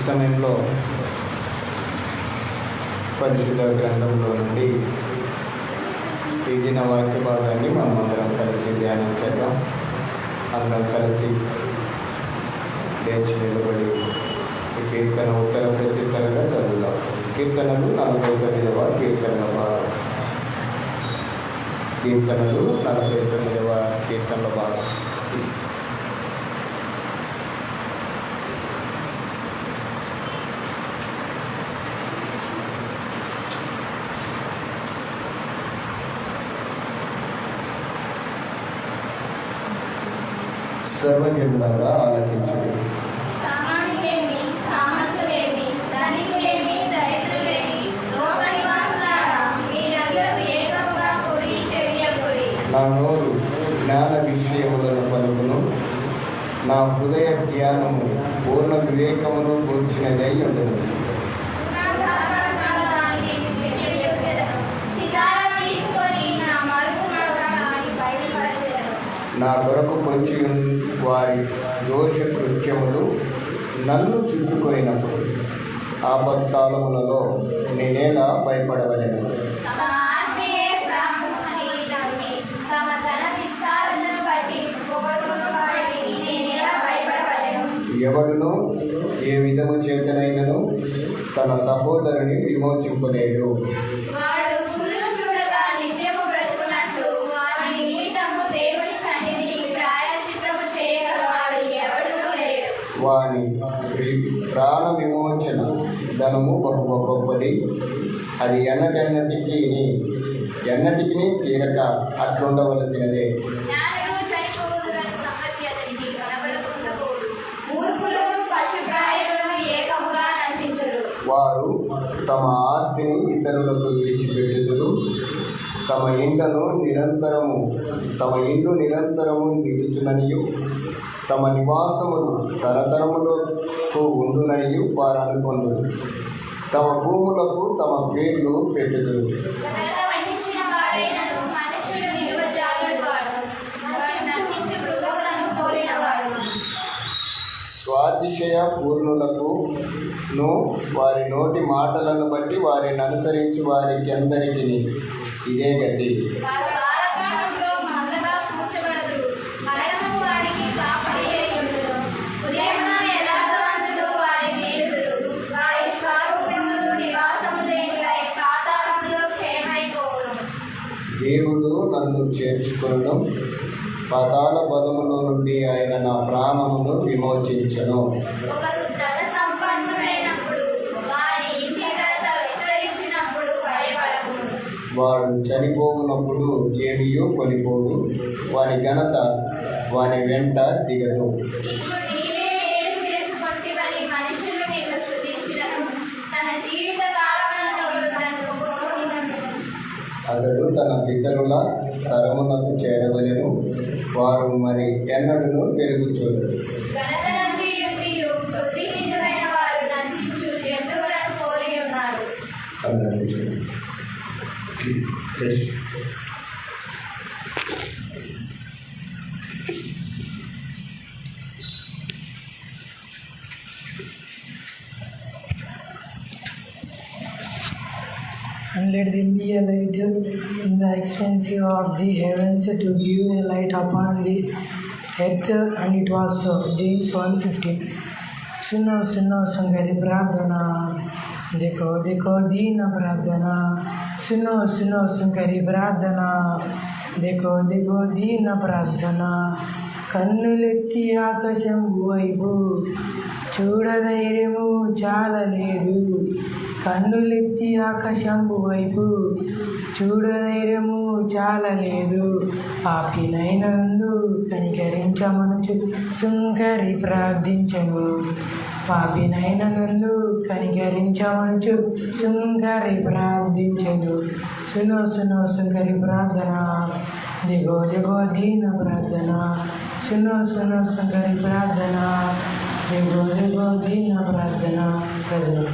సమయంలో పరిశుద్ధ గ్రంథంలో నుండి ఈ దిన వాక్య భాగాన్ని మనం అందరం కలిసి ధ్యానించేద్దాం. అందరం కలిసి లేచి నిలబడి ఈ కీర్తన ఉత్తర ప్రత్యుత్తరంగా చదువుదాం. కీర్తనలు 49వ కీర్తనల భాగం. సర్వజనులారా ఆలకించుడి. నా నోరు జ్ఞాన విషయములను పలుకును, నా హృదయ జ్ఞానము పూర్ణ వివేకమును కూర్చున్నదై ఉండదు. నా కొరకు పొంచి వారి దోష కృత్యములు నన్ను చుట్టుకొనినప్పుడు ఆపత్కాలములలో నేనేలా భయపడవలెను. ఎవడును ఏ విధము చేతనైనను తన సహోదరుని విమోచింపలేడు. వాని ప్రాణ విమోచన ధనము బహు గొప్పది, అది ఎన్నటికి తీరక అట్లుండవలసినదే. వారు తమ ఆస్తిని ఇతరులకు విడిచిపెట్టుదురు, తమ ఇండ్లు నిరంతరము నిలుచుననియు తమ నివాసములు తరతరములకు ఉండుననియు వారు అనుకొందురు. తమ భూములకు తమ పేర్లు పెట్టుదురు. స్వాతిశయ పూర్ణులకును వారి నోటి మాటలను బట్టి వారిని అనుసరించి వారికి అందరికీ ఇదే గతి. దేవుడు నన్ను చేర్చుకొనును, పాతాళ బలములో నుండి ఆయన నా ప్రాణమును విమోచించును. వాడు చనిపోవునప్పుడు ఏమియో కొనిపోడు, వాని ఘనత వాని వెంట దిగదు. అతడు తన పితరుల తరమునకు చేరవలెను, వారు మరి ఎన్నడూ పెరుగుచూరు. And let them be a light in the expanse of the heavens to give a light upon the earth. And it was so. James 1:15. सुनो संगरी प्रार्थना, देखो दीन प्रार्थना. सुनो संगरी प्रार्थना, देखो दीन प्रार्थना. కన్నులెత్తి ఆకాశం వైపు చూడధైర్యము చాలలేదు. కన్నులెత్తి ఆకాశం వైపు చూడధైర్యము చాలలేదు. పాపినైనందు కనికరించమనుచు సుంకరి ప్రార్థించను. పాపినైనందు కనికరించమనుచు సుంకరి ప్రార్థించను. సునో సుంకరి ప్రార్థన, దిగో దీన ప్రార్థన. సునో సంకరి ప్రార్థన, దిగో దీన ప్రార్థన. ప్రజలు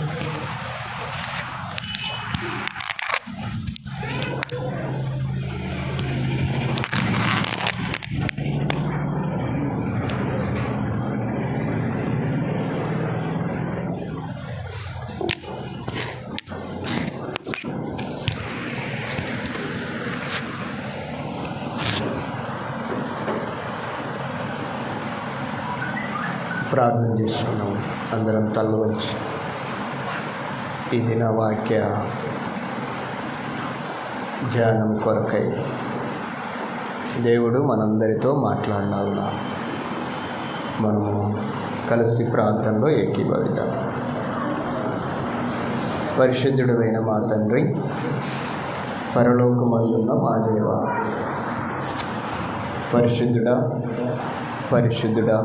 ప్రార్థన చేసుకున్నాం. అందరం తల వంచి ఈ దిన వాక్య ధ్యానం కొరకై దేవుడు మనందరితో మాట్లాడినాడున్నా మనము కలిసి ప్రాంతంలో ఏకీభవిద్దాం. పరిశుద్ధుడైన మా తండ్రి, పరలోకమందున్న మా దేవ, పరిశుద్ధుడా పరిశుద్ధుడా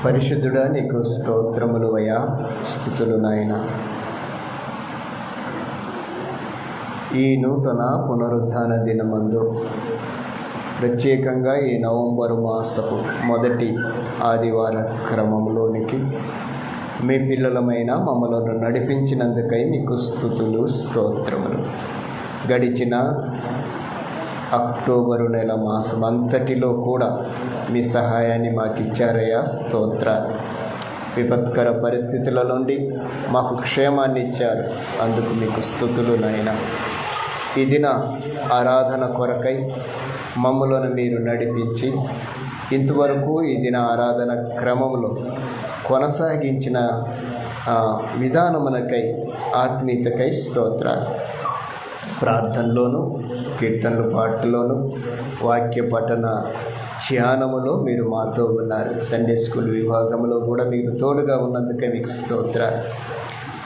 పరిశుద్ధుడా నీకు స్తోత్రములు అయ్యా, స్తుతులు నాయన. ఈ నూతన పునరుద్ధాన దినమందు ప్రత్యేకంగా ఈ నవంబరు మాసపు మొదటి ఆదివార క్రమంలోనికి మీ పిల్లలమైన మమ్మల్ని నడిపించినందుకై మీకు స్తుతులు స్తోత్రములు. గడిచిన అక్టోబరు నెల మాసం అంతటిలో కూడా మీ సహాయాన్ని మాకు ఇచ్చారయ్యా, స్తోత్ర. విపత్కర పరిస్థితుల నుండి మాకు క్షేమాన్ని ఇచ్చారు, అందుకు మీకు స్తుతులు నాయనా. ఈ దిన ఆరాధన కొరకై మమ్మలను మీరు నడిపించి ఇంతవరకు ఈ దిన ఆరాధన క్రమంలో కొనసాగించిన విధానమునకై ఆత్మీయతకై స్తోత్రాలు. ప్రార్థనలోను, కీర్తనల పాటలోను, వాక్య పఠన ధ్యానములో మీరు మాతో ఉన్నారు. సండే స్కూల్ విభాగంలో కూడా మీరు తోడుగా ఉన్నందుకే మీకు స్తోత్రాలు.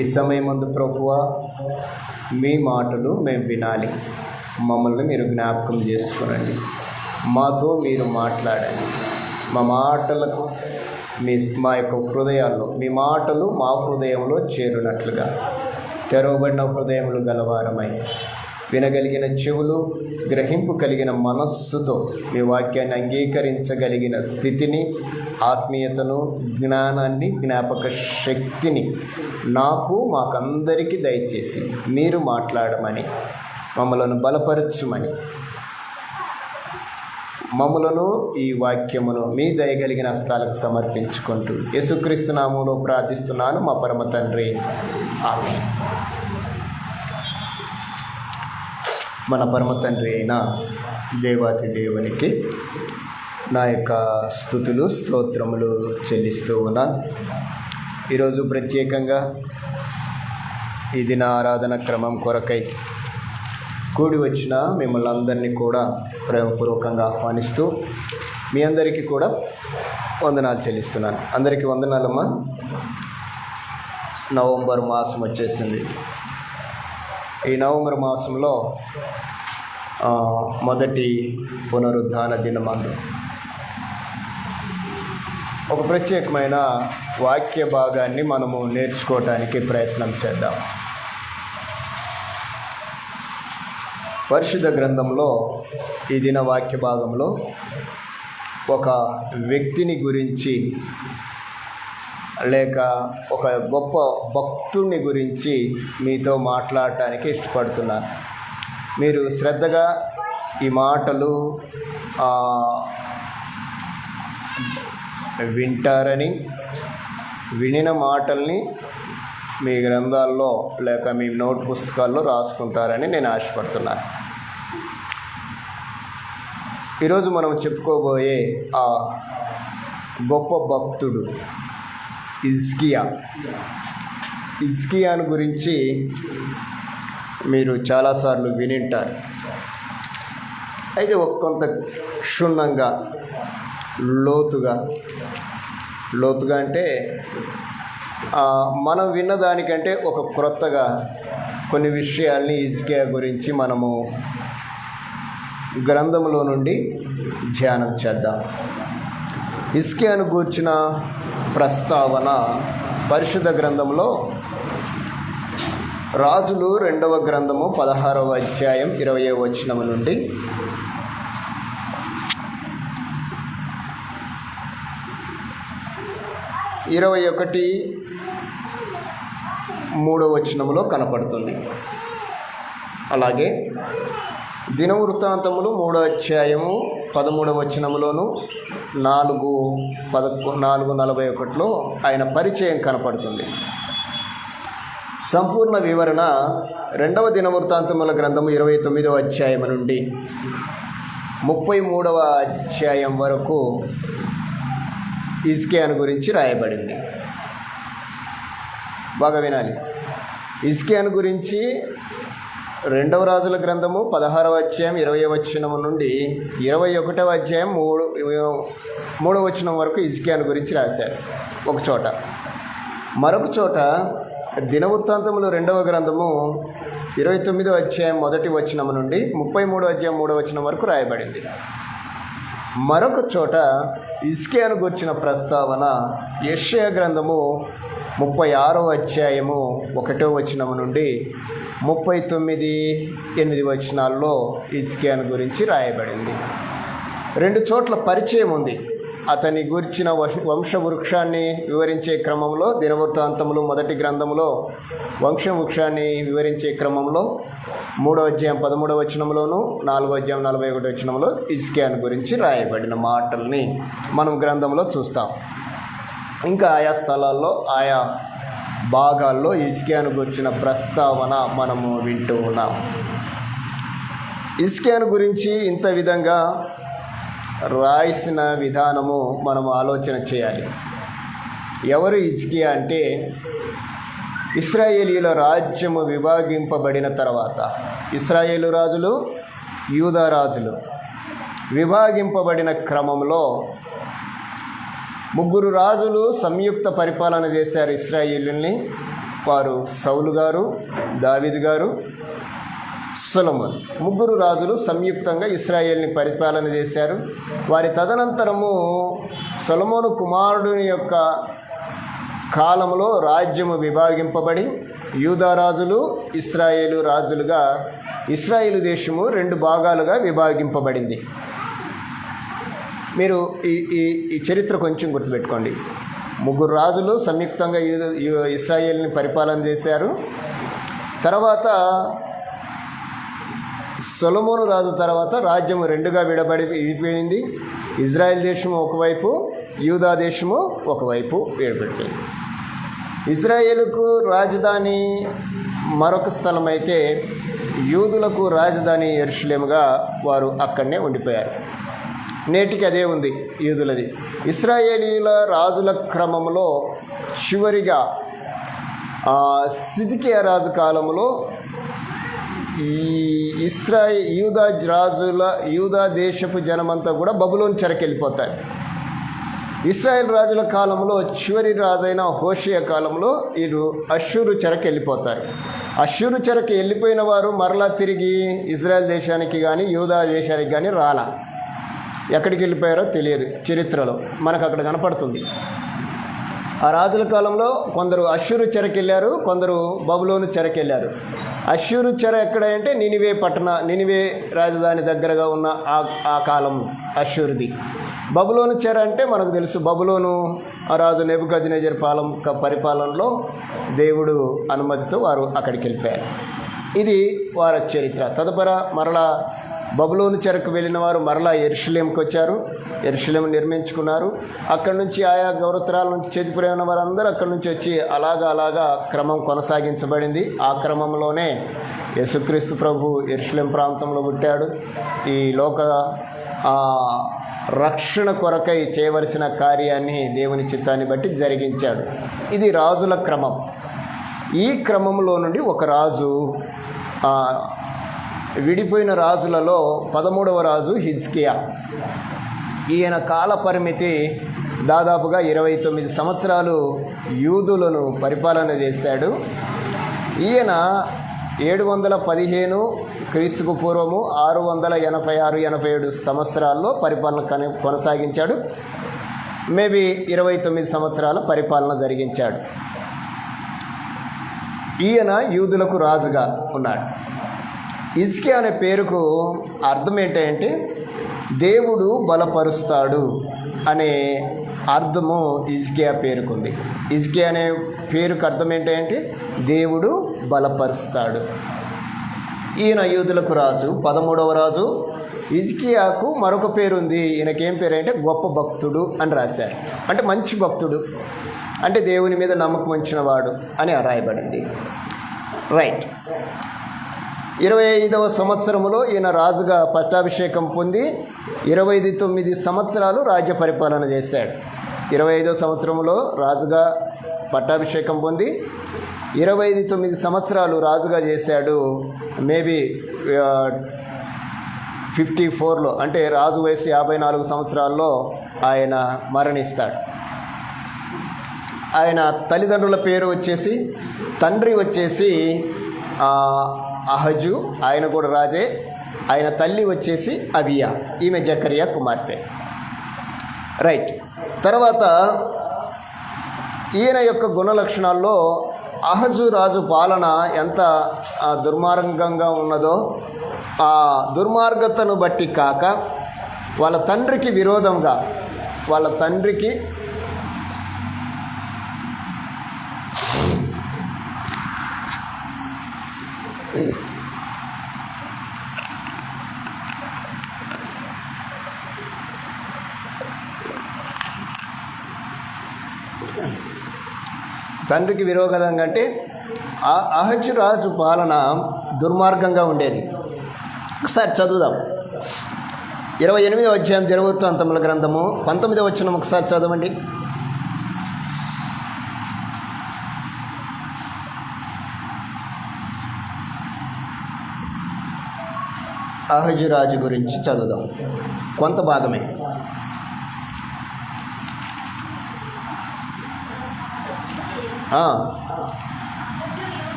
ఈ సమయం ముందు ప్రభువా, మీ మాటలు మేము వినాలి. మమ్మల్ని మీరు జ్ఞాపకం చేసుకునండి, మాతో మీరు మాట్లాడండి. మా మాటలకు మా యొక్క హృదయాల్లో మీ మాటలు మా హృదయంలో చేరునట్లుగా తెరవబడిన హృదయములు గలవారమై వినగలిగిన చెవులు, గ్రహింపు కలిగిన మనస్సుతో మీ వాక్యాన్ని అంగీకరించగలిగిన స్థితిని, ఆత్మీయతను, జ్ఞానాన్ని, జ్ఞాపక శక్తిని నాకు మాకందరికీ దయచేసి మీరు మాట్లాడమని, మమ్మలను బలపరచుమని, మమ్మలను ఈ వాక్యమును మీ దయగలిగిన హస్తాలకు సమర్పించుకుంటూ యేసుక్రీస్తు నామములో ప్రార్థిస్తున్నాను మా పరమ తండ్రి, ఆమేన్. మన పరమ తండ్రి అయిన దేవాతి దేవునికి నా యొక్క స్తుతులు స్తోత్రములు చెల్లిస్తూ ఉన్నాను. ఈరోజు ప్రత్యేకంగా ఈ దిన ఆరాధన క్రమం కొరకై కూడి వచ్చిన మిమ్మల్ని అందరినీ కూడా ప్రేమపూర్వకంగా ఆహ్వానిస్తూ మీ అందరికీ కూడా వందనాలు చెల్లిస్తున్నాను. అందరికీ వందనాలమ్మా. నవంబర్ మాసం వచ్చేసింది. ఈ నవంబర్ మాసంలో మొదటి పునరుద్ధాన దినమందు ఒక ప్రత్యేకమైన వాక్య భాగాన్ని మనము నేర్చుకోవటానికి ప్రయత్నం చేద్దాం. పరిశుద్ధ గ్రంథంలో ఈ దిన వాక్య భాగంలో ఒక వ్యక్తిని గురించి లేక ఒక గొప్ప భక్తుని గురించి మీతో మాట్లాడటానికి ఇష్టపడుతున్నాను. మీరు శ్రద్ధగా ఈ మాటలు వింటారని, వినిన మాటల్ని మీ గ్రంథాల్లో లేక మీ నోట్ పుస్తకాల్లో రాసుకుంటారని నేను ఆశపడుతున్నాను. ఈరోజు మనం చెప్పుకోబోయే ఆ గొప్ప భక్తుడు హిజ్కియాను గురించి మీరు చాలాసార్లు వినింటారు. అయితే కొంత క్షుణ్ణంగా లోతుగా అంటే మనం విన్నదానికంటే ఒక క్రొత్తగా కొన్ని విషయాల్ని హిజ్కియా గురించి మనము గ్రంథంలో నుండి ధ్యానం చేద్దాం. హిజ్కియాను గూర్చిన ప్రస్తావన పరిశుద్ధ గ్రంథంలో రాజులు 2వ గ్రంథము 16వ అధ్యాయం 20వ వచనం నుండి 21:3 వచనంలో కనపడుతుంది. అలాగే దినవృత్తాంతములు 3వ అధ్యాయము 13వ వచనంలోను 4:41లో ఆయన పరిచయం కనపడుతుంది. సంపూర్ణ వివరణ 2వ దినవృత్తాంతముల గ్రంథము 29వ అధ్యాయం నుండి 33వ అధ్యాయం వరకు హిజ్కియాను గురించి రాయబడింది. బాగా వినాలి. హిజ్కియాను గురించి 2వ రాజుల గ్రంథము 16వ అధ్యాయం 20వ వచనం నుండి 21వ అధ్యాయం 3వ వచనం వరకు హిజ్కియాను గురించి రాశారు ఒక చోట. మరొక చోట దినవృత్తాంతములు 2వ గ్రంథము 29వ అధ్యాయం 1వ వచనం నుండి 33వ అధ్యాయం 3వ వచనం వరకు రాయబడింది. మరొక చోట హిజ్కియాను గురించిన ప్రస్తావన యెషయా గ్రంథము 36వ అధ్యాయము 1వ వచనం నుండి 39-8 వచనాల్లో హిజ్కియాను గురించి రాయబడింది. 2 చోట్ల పరిచయం ఉంది. అతని గురించిన వంశవృక్షాన్ని వివరించే క్రమంలో దినవృత్తాంతములు 1వ గ్రంథంలో వంశవృక్షాన్ని వివరించే క్రమంలో 3వ అధ్యాయం 13వ వచనంలోను 4వ అధ్యాయం 41వ వచనంలో హిజ్కియాను గురించి రాయబడిన మాటల్ని మనం గ్రంథంలో చూస్తాం. ఇంకా ఆయా స్థలాల్లో ఆయా భాగాల్లో హిజ్కియాను గురించిన ప్రస్తావన మనము వింటూ ఉన్నాం. హిజ్కియాను గురించి ఇంత విధంగా రాసిన విధానము మనము ఆలోచన చేయాలి. ఎవరు హిజ్కియా అంటే, ఇశ్రాయేలీల రాజ్యము విభాగింపబడిన తర్వాత ఇశ్రాయేలు రాజులు, యూదా రాజులు విభాగింపబడిన క్రమంలో 3 రాజులు సంయుక్త పరిపాలన చేశారు ఇశ్రాయేలుని. వారు సౌలు గారు, దావీదు గారు, సొలొమోను. 3 రాజులు సంయుక్తంగా ఇశ్రాయేల్ని పరిపాలన చేశారు. వారి తదనంతరము సొలొమోను కుమారుడుని యొక్క కాలంలో రాజ్యము విభాగింపబడి యూదా రాజులు, ఇశ్రాయేలు రాజులుగా ఇశ్రాయేలు దేశము 2 భాగాలుగా విభాగింపబడింది. మీరు ఈ చరిత్ర కొంచెం గుర్తుపెట్టుకోండి. 3 రాజులు సంయుక్తంగా ఇశ్రాయేల్ని పరిపాలన చేశారు. తర్వాత సొలొమోను రాజు తర్వాత రాజ్యము 2గా విడిపోయింది. ఇజ్రాయెల్ దేశము ఒకవైపు, యూదా దేశము ఒకవైపు విడిపెట్టింది. ఇజ్రాయేలుకు రాజధాని మరొక స్థలం అయితే యూదులకు రాజధాని యెరూషలేముగా వారు అక్కడనే ఉండిపోయారు. నేటికి అదే ఉంది యూదులది. ఇశ్రాయేలీల రాజుల క్రమంలో చివరిగా సిద్కియా రాజు కాలంలో ఈ యూదా దేశపు జనమంతా కూడా బబులోను చెరకు వెళ్ళిపోతారు. ఇశ్రాయేల్ రాజుల కాలంలో చివరి రాజైన హోషేయ కాలంలో వీరు అష్షూరు చెరకు వెళ్ళిపోతారు. అష్షూరు చెరకు వెళ్ళిపోయిన వారు మరలా తిరిగి ఇజ్రాయెల్ దేశానికి కానీ యూదా దేశానికి కానీ రాలా. ఎక్కడికి వెళ్ళిపోయారో తెలియదు. చరిత్రలో మనకు అక్కడ కనపడుతుంది. ఆ రాజుల కాలంలో కొందరు అష్షూరు చెరకు వెళ్ళారు, కొందరు బబులోను చెరకు వెళ్ళారు. అష్షూరు చెర ఎక్కడ అంటే నినివే రాజధాని దగ్గరగా ఉన్న ఆ కాలం అష్షూరుది. బబులోను చెర అంటే మనకు తెలుసు. బబులోను ఆ రాజు నెబుకద్నెజర్ పరిపాలనలో దేవుడు అనుమతితో వారు అక్కడికి వెళ్ళిపోయారు. ఇది వారి చరిత్ర. తదుపరి మరలా బబులోను చెరకు వెళ్ళిన వారు మరలా యెరూషలేంకి వచ్చారు. యెరూషలేం నిర్మించుకున్నారు. అక్కడి నుంచి ఆయా గౌరవతరాల నుంచి చేతిపోయిన వారందరూ అక్కడి నుంచి వచ్చి అలాగా క్రమం కొనసాగించబడింది. ఆ క్రమంలోనే యేసుక్రీస్తు ప్రభు యెరూషలేం ప్రాంతంలో పుట్టాడు. ఈ లోక రక్షణ కొరకై చేయవలసిన కార్యాన్ని దేవుని చిత్తాన్ని బట్టి జరిగించాడు. ఇది రాజుల క్రమం. ఈ క్రమంలో నుండి ఒక రాజు, విడిపోయిన రాజులలో 13వ రాజు హిజ్కియా. ఈయన కాల పరిమితి దాదాపుగా 29 సంవత్సరాలు యూదులను పరిపాలన చేశాడు. ఈయన 715 క్రీస్తుకు పూర్వము 686-87 సంవత్సరాల్లో పరిపాలన కొనసాగించాడు. మేబీ 29 సంవత్సరాల పరిపాలన జరిగించాడు. ఈయన యూదులకు రాజుగా ఉన్నాడు. హిజ్కియా అనే పేరుకు అర్థం ఏంటంటే దేవుడు బలపరుస్తాడు అనే అర్థము హిజ్కియా పేరుకుంది. హిజ్కియా అనే పేరుకు అర్థం ఏంటంటే దేవుడు బలపరుస్తాడు. ఈయన యూదులకు రాజు, 13వ రాజు. హిజ్కియాకు మరొక పేరుంది. ఈయనకేం పేరు అంటే గొప్ప భక్తుడు అని రాశారు. అంటే మంచి భక్తుడు, అంటే దేవుని మీద నమ్మకం ఉంచినవాడు అని రాయబడింది. రైట్. 25వ సంవత్సరములో ఈయన రాజుగా పట్టాభిషేకం పొంది 29 సంవత్సరాలు రాజ్య పరిపాలన చేశాడు. 25వ సంవత్సరంలో రాజుగా పట్టాభిషేకం పొంది 29 సంవత్సరాలు రాజుగా చేశాడు. మేబీ 54లో అంటే రాజు వయసు 54 సంవత్సరాల్లో ఆయన మరణిస్తాడు. ఆయన తల్లిదండ్రుల పేరు వచ్చేసి, తండ్రి వచ్చేసి అహజు, ఆయన కూడా రాజే. ఆయన తల్లి వచ్చేసి అబియా, ఈమె జకరియా కుమార్తె. రైట్. తర్వాత ఈయన యొక్క గుణ లక్షణాల్లో అహజు రాజు పాలన ఎంత దుర్మార్గంగా ఉన్నదో, ఆ దుర్మార్గతను బట్టి కాక వాళ్ళ తండ్రికి విరోధంగా, వాళ్ళ తండ్రికి విరోధంగా అంటే అహజు రాజు పాలన దుర్మార్గంగా ఉండేది. ఒకసారి చదువుదాం. 28వ అధ్యాయం దినవృత్తాంతముల గ్రంథము 19వ వచనం ఒకసారి చదవండి. అహజు రాజు గురించి చదువుదాం, కొంత భాగమే.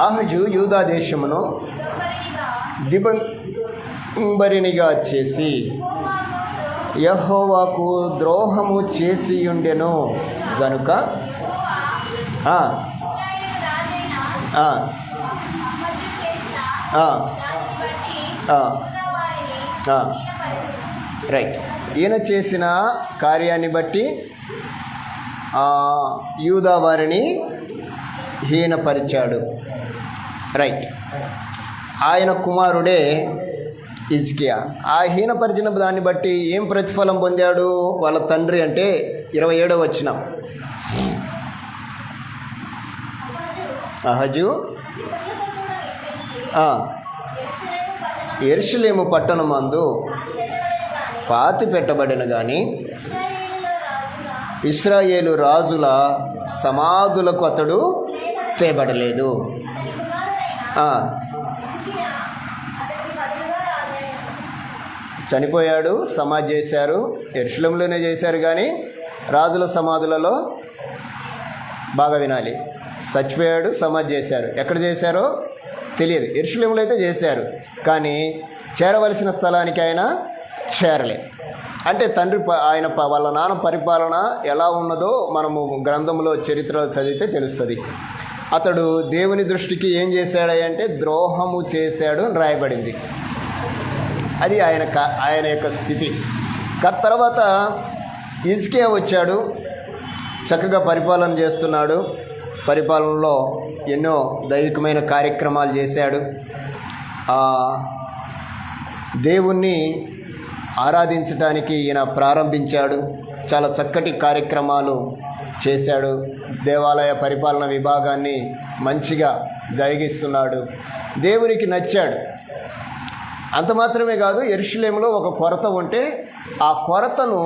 అహజు యూదా దేశమును దిగంబరినిగా చేసి యెహోవాకు ద్రోహము చేసి ఉండెను గనుక రైట్. ఈయన చేసిన కార్యాన్ని బట్టి యూదా వారిని హీనపరిచాడు. రైట్. ఆయన కుమారుడే హిజ్కియా. ఆ హీనపరిచిన దాన్ని బట్టి ఏం ప్రతిఫలం పొందాడు వాళ్ళ తండ్రి అంటే 27వ వచనం. అహజు యెరూషలేము పట్టణమందు పాతి పెట్టబడిన కానీ ఇశ్రాయేలు రాజుల సమాధులకు అతడు తేబడలేదు. చనిపోయాడు, సమాధి చేశారు. యెరూషలేములోనే చేశారు కానీ రాజుల సమాధులలో, బాగా వినాలి, చచ్చిపోయాడు, సమాధి చేశారు. ఎక్కడ చేశారో తెలియదు. యెరూషలేములో అయితే చేశారు కానీ చేరవలసిన స్థలానికి ఆయన చేరలే. అంటే తండ్రి ఆయన వాళ్ళ నాన్న పరిపాలన ఎలా ఉన్నదో మనము గ్రంథంలో చరిత్రలో చదివితే తెలుస్తుంది. అతడు దేవుని దృష్టికి ఏం చేశాడంటే ద్రోహము చేశాడు అని రాయబడింది. అది ఆయన యొక్క స్థితి. తర్వాత హిజ్కియా వచ్చాడు, చక్కగా పరిపాలన చేస్తున్నాడు. పరిపాలనలో ఎన్నో దైవికమైన కార్యక్రమాలు చేశాడు. దేవుణ్ణి ఆరాధించడానికి ఈయన ప్రారంభించాడు. చాలా చక్కటి కార్యక్రమాలు చేశాడు. దేవాలయ పరిపాలన విభాగాన్ని మంచిగా జరిగిస్తున్నాడు. దేవునికి నచ్చాడు. అంత మాత్రమే కాదు, యెరూషలేములో ఒక కొరత ఉంటే ఆ కొరతను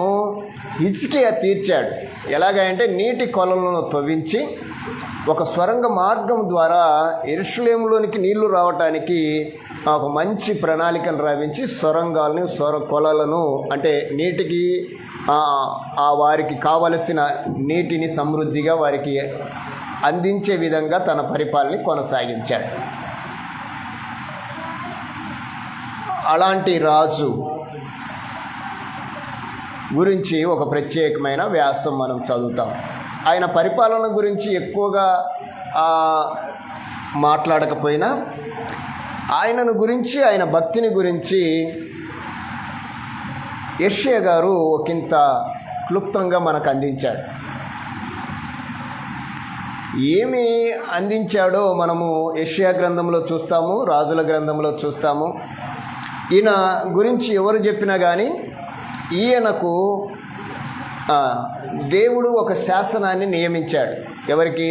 హిజ్కియా తీర్చాడు. ఎలాగంటే నీటి కొలలను తవ్వించి ఒక సొరంగ మార్గం ద్వారా యెరూషలేములోనికి నీళ్లు రావటానికి ఒక మంచి ప్రణాళికను రావించి సొరంగాలను కొలలను అంటే నీటికి వారికి కావలసిన నీటిని సమృద్ధిగా వారికి అందించే విధంగా తన పరిపాలన కొనసాగించాడు. అలాంటి రాజు గురించి ఒక ప్రత్యేకమైన వ్యాసం మనం చదువుతాం. ఆయన పరిపాలన గురించి ఎక్కువగా మాట్లాడకపోయినా ఆయనను గురించి, ఆయన భక్తిని గురించి యెషయా గారు ఒకంత క్లుప్తంగా మనకు అందించాడు. ఏమి అందించాడో మనము యెషయా గ్రంథంలో చూస్తాము, రాజుల గ్రంథంలో చూస్తాము. ఈయన గురించి ఎవరు చెప్పినా కానీ ఈయనకు దేవుడు ఒక శాసనాన్ని నియమించాడు. ఎవరికి?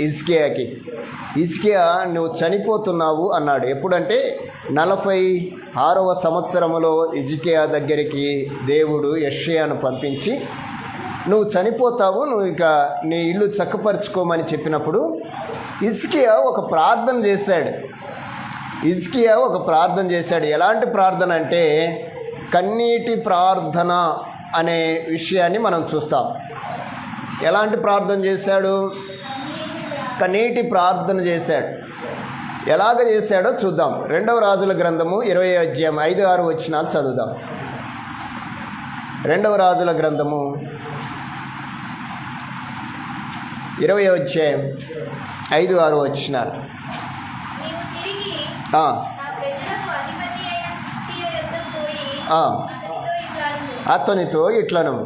హిజ్కియాకి. హిజ్కియా నువ్వు చనిపోతున్నావు అన్నాడు. ఎప్పుడంటే 46వ సంవత్సరములో హిజ్కియా దగ్గరికి దేవుడు యెషయాను పంపించి నువ్వు చనిపోతావు, నువ్వు ఇక నీ ఇల్లు చక్కపరుచుకోమని చెప్పినప్పుడు హిజ్కియా ఒక ప్రార్థన చేశాడు. ఎలాంటి ప్రార్థన అంటే కన్నీటి ప్రార్థన అనే విషయాన్ని మనం చూస్తాం. ఎలాంటి ప్రార్థన చేశాడు? కన్నీటి ప్రార్థన చేశాడు. ఎలాగ చేశాడో చూద్దాం. 2వ రాజుల గ్రంథము 20వ అధ్యాయం 5-6 వచనాలు చదువుదాం. 2వ రాజుల గ్రంథము 20వ అధ్యాయం 5-6 వచనాలు. అతనితో ఇట్లను,